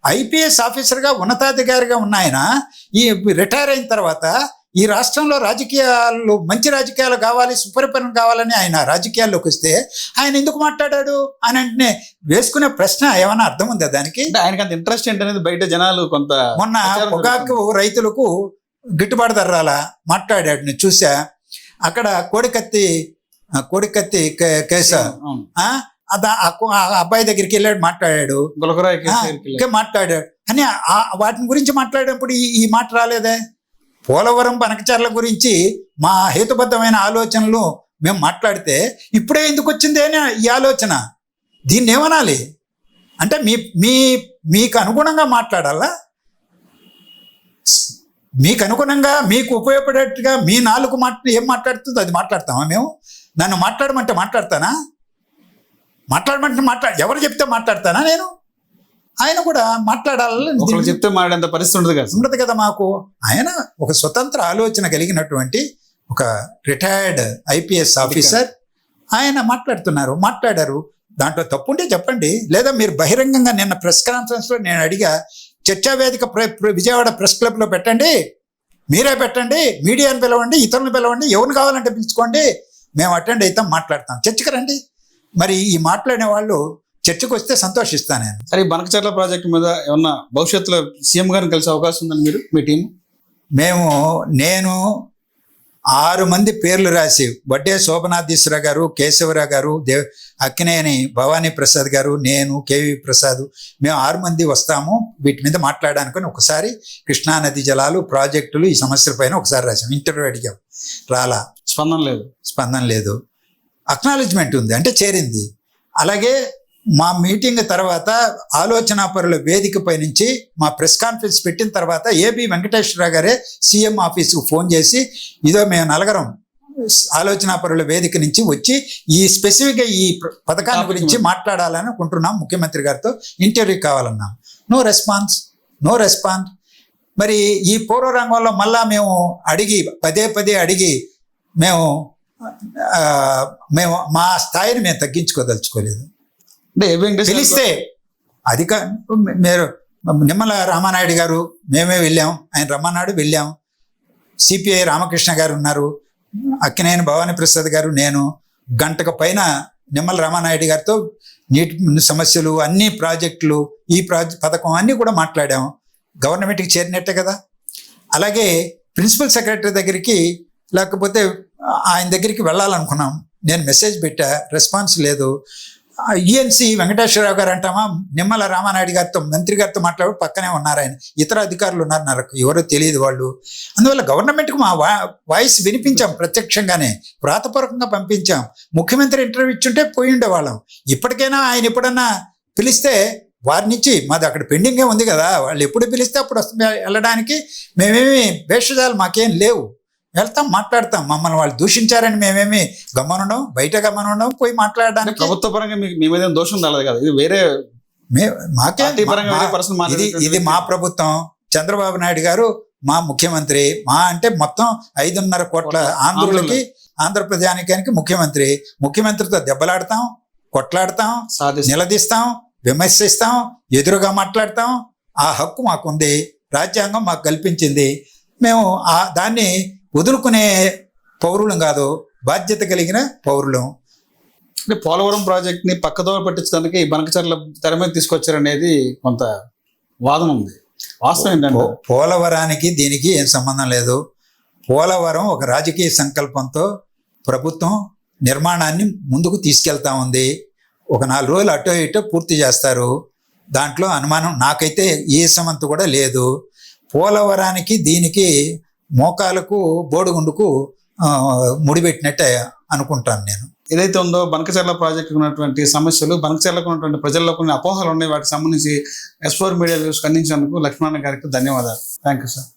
ఐపీఎస్ ఆఫీసర్గా, ఉన్నతాధికారిగా ఉన్న ఆయన ఈ రిటైర్ అయిన తర్వాత ఈ రాష్ట్రంలో రాజకీయాలు, మంచి రాజకీయాలు కావాలి, సుపరిపాలన కావాలని ఆయన రాజకీయాల్లోకి వస్తే ఆయన ఎందుకు మాట్లాడాడు అని అంటే వేసుకునే ప్రశ్న ఏమైనా అర్థం ఉందా దానికి? ఆయనకి అంత ఇంట్రెస్ట్ ఏంటనేది బయట జనాలు కొంత. మొన్న పొగాకు రైతులకు గిట్టుబాటు ధర రాలా మాట్లాడాడు, నేను చూసా. అక్కడ కోడికత్తి కేసు అబ్బాయి దగ్గరికి వెళ్ళాడు, మాట్లాడాడు, మాట్లాడాడు అని వాటిని గురించి మాట్లాడేటప్పుడు ఈ మాట రాలేదే. పోలవరం బనకచర్ల గురించి మా హేతుబద్ధమైన ఆలోచనలు మేము మాట్లాడితే ఇప్పుడే ఎందుకు వచ్చింది అని ఈ ఆలోచన. దీన్ని ఏమనాలి అంటే మీకు అనుగుణంగా మాట్లాడాలా? మీకు అనుగుణంగా, మీకు ఉపయోగపడేట్టుగా మీ నాలుగు ఏం మాట్లాడుతుందో అది మాట్లాడతామా మేము? నన్ను మాట్లాడమంటే మాట్లాడతానా? ఎవరు చెప్తే మాట్లాడతానా నేను? ఆయన కూడా మాట్లాడాలని చెప్తే మాట్లాడేంత పరిస్థితి ఉండదు కదా మాకు. ఆయన ఒక స్వతంత్ర ఆలోచన కలిగినటువంటి ఒక రిటైర్డ్ ఐపీఎస్ ఆఫీసర్. ఆయన మాట్లాడారు. దాంట్లో తప్పుంటే చెప్పండి, లేదా మీరు బహిరంగంగా నిన్న ప్రెస్ కాన్ఫరెన్స్లో నేను అడిగా, చర్చా వేదిక విజయవాడ ప్రెస్ క్లబ్లో పెట్టండి, మీరే పెట్టండి, మీడియాని పిలవండి, ఇతరులను పిలవండి, ఎవరిని కావాలంటే పిలుచుకోండి, మేము అటెండ్ అవుతాం, మాట్లాడతాం, చర్చకు రండి. మరి ఈ మాట్లాడిన వాళ్ళు చర్చకు వస్తే సంతోషిస్తాను నేను. సరే, బనకచర్ల ప్రాజెక్టు మీద ఏమన్నా భవిష్యత్తులో సీఎం గారిని కలిసే అవకాశం ఉందని మీ టీం? నేను 6 మంది పేర్లు రాసి, వడ్డే శోభనాధీశ్వరరావు గారు, కేశవరావు గారు, అక్కినేని భవానీ ప్రసాద్ గారు, నేను, కేవీ ప్రసాద్, మేము 6 మంది వస్తాము వీటి మీద మాట్లాడడానికి. ఒకసారి కృష్ణానది జలాలు, ప్రాజెక్టులు, ఈ సమస్యల పైన ఒకసారి రాసాం. ఇంటర్వ్యూ అడిగాం, రాలా, స్పందన లేదు. అక్నాలెడ్జ్మెంట్ ఉంది అంటే చేరింది. అలాగే మా మీటింగ్ తర్వాత ఆలోచనాపరుల వేదికపై నుంచి మా ప్రెస్ కాన్ఫరెన్స్ పెట్టిన తర్వాత ఏబి వెంకటేశ్వరరావు గారే సీఎం ఆఫీసుకు ఫోన్ చేసి, ఇదో మేము నలుగురం ఆలోచనాపరుల వేదిక నుంచి వచ్చి ఈ స్పెసిఫిక్గా ఈ పథకాన్ని గురించి మాట్లాడాలని అనుకుంటున్నాం, ముఖ్యమంత్రి గారితో ఇంటర్వ్యూ కావాలన్నాం. No response. మరి ఈ పూర్వ రంగంలో మళ్ళా మేము పదే అడిగి మేము మా స్థాయిని మేము తగ్గించుకోదలుచుకోలేదు. పిలిస్తే మీరు నిమ్మల రామానాయుడు గారు, మేమే వెళ్ళాం, ఆయన రమ్మన్నాడు, వెళ్ళాం. సిపిఐ రామకృష్ణ గారు ఉన్నారు, అక్కినేని భవానీ ప్రసాద్ గారు, నేను గంటకు పైన నిమ్మల రామానాయుడు గారితో నీటి సమస్యలు, అన్ని ప్రాజెక్టులు, ఈ పథకం అన్నీ కూడా మాట్లాడాం. గవర్నమెంట్కి చేరినట్టే కదా. అలాగే ప్రిన్సిపల్ సెక్రటరీ దగ్గరికి, లేకపోతే ఆయన దగ్గరికి వెళ్ళాలనుకున్నాం. నేను మెసేజ్ పెట్టా, రెస్పాన్స్ లేదు. ఈఎన్సీ వెంకటేశ్వరరావు గారు అంటామా, నిమ్మల రామానాయుడు గారితో, మంత్రి గారితో మాట్లాడి పక్కనే ఉన్నారు ఆయన, ఇతర అధికారులు ఉన్నారు, నాకు ఎవరో తెలియదు వాళ్ళు. అందువల్ల గవర్నమెంట్కి మా వాయిస్ వినిపించాం, ప్రత్యక్షంగానే వ్రాతపూర్వకంగా పంపించాం. ముఖ్యమంత్రి ఇంటర్వ్యూ ఇచ్చుంటే పోయి ఉండేవాళ్ళం. ఇప్పటికైనా ఆయన ఎప్పుడన్నా పిలిస్తే వారి నుంచి, మాది అక్కడ పెండింగే ఉంది కదా, వాళ్ళు ఎప్పుడు పిలిస్తే అప్పుడు వెళ్ళడానికి మేమేమి భేషజాలు మాకేం లేవు, వెళ్తాం, మాట్లాడతాం. మమ్మల్ని వాళ్ళు దూషించారని మేమేమి గమ్మనుండం, బయట గమ్మనుండం, పోయి మాట్లాడడానికి. ప్రభుత్వ పరంగా మీ మీద దోషం రాలేదు కదా, ఇది వేరే ఇది మా ప్రభుత్వం. చంద్రబాబు నాయుడు గారు మా ముఖ్యమంత్రి. అంటే మొత్తం 5.5 కోట్ల ఆంధ్రులకి, ఆంధ్రప్రదేశానికి ముఖ్యమంత్రితో దెబ్బలాడతాం, కొట్లాడతాం, నిలదీస్తాం, విమర్శిస్తాం, ఎదురుగా మాట్లాడతాం. ఆ హక్కు మాకుంది, రాజ్యాంగం మాకు కల్పించింది. మేము దాన్ని వదులుకునే పౌరులం కాదు, బాధ్యత కలిగిన పౌరులం. అంటే పోలవరం ప్రాజెక్ట్ని పక్కదో పట్టించడానికి బనకచర్ల తెర మీద తీసుకొచ్చారనేది కొంత వాదన ఉంది. వాస్తవం ఏంటంటే పోలవరానికి దీనికి ఏం సంబంధం లేదు. పోలవరం ఒక రాజకీయ సంకల్పంతో ప్రభుత్వం నిర్మాణాన్ని ముందుకు తీసుకెళ్తా ఉంది. ఒక 4 రోజులు అటో ఇటో పూర్తి చేస్తారు. దాంట్లో అనుమానం నాకైతే ఏ సమంత కూడా లేదు. పోలవరానికి దీనికి మోకాలకు బోడిగుండుకు ముడిపెట్టినట్టే అనుకుంటాను నేను. ఏదైతే ఉందో బనకచెర్ల ప్రాజెక్టుకు ఉన్నటువంటి సమస్యలు, బనకచెర్లకు ఉన్నటువంటి ప్రజల్లో కొన్ని అపోహలు ఉన్నాయి, వాటికి సంబంధించి S4 మీడియా స్పందించినందుకు లక్ష్మణ గారికి ధన్యవాదాలు. Thank you sir.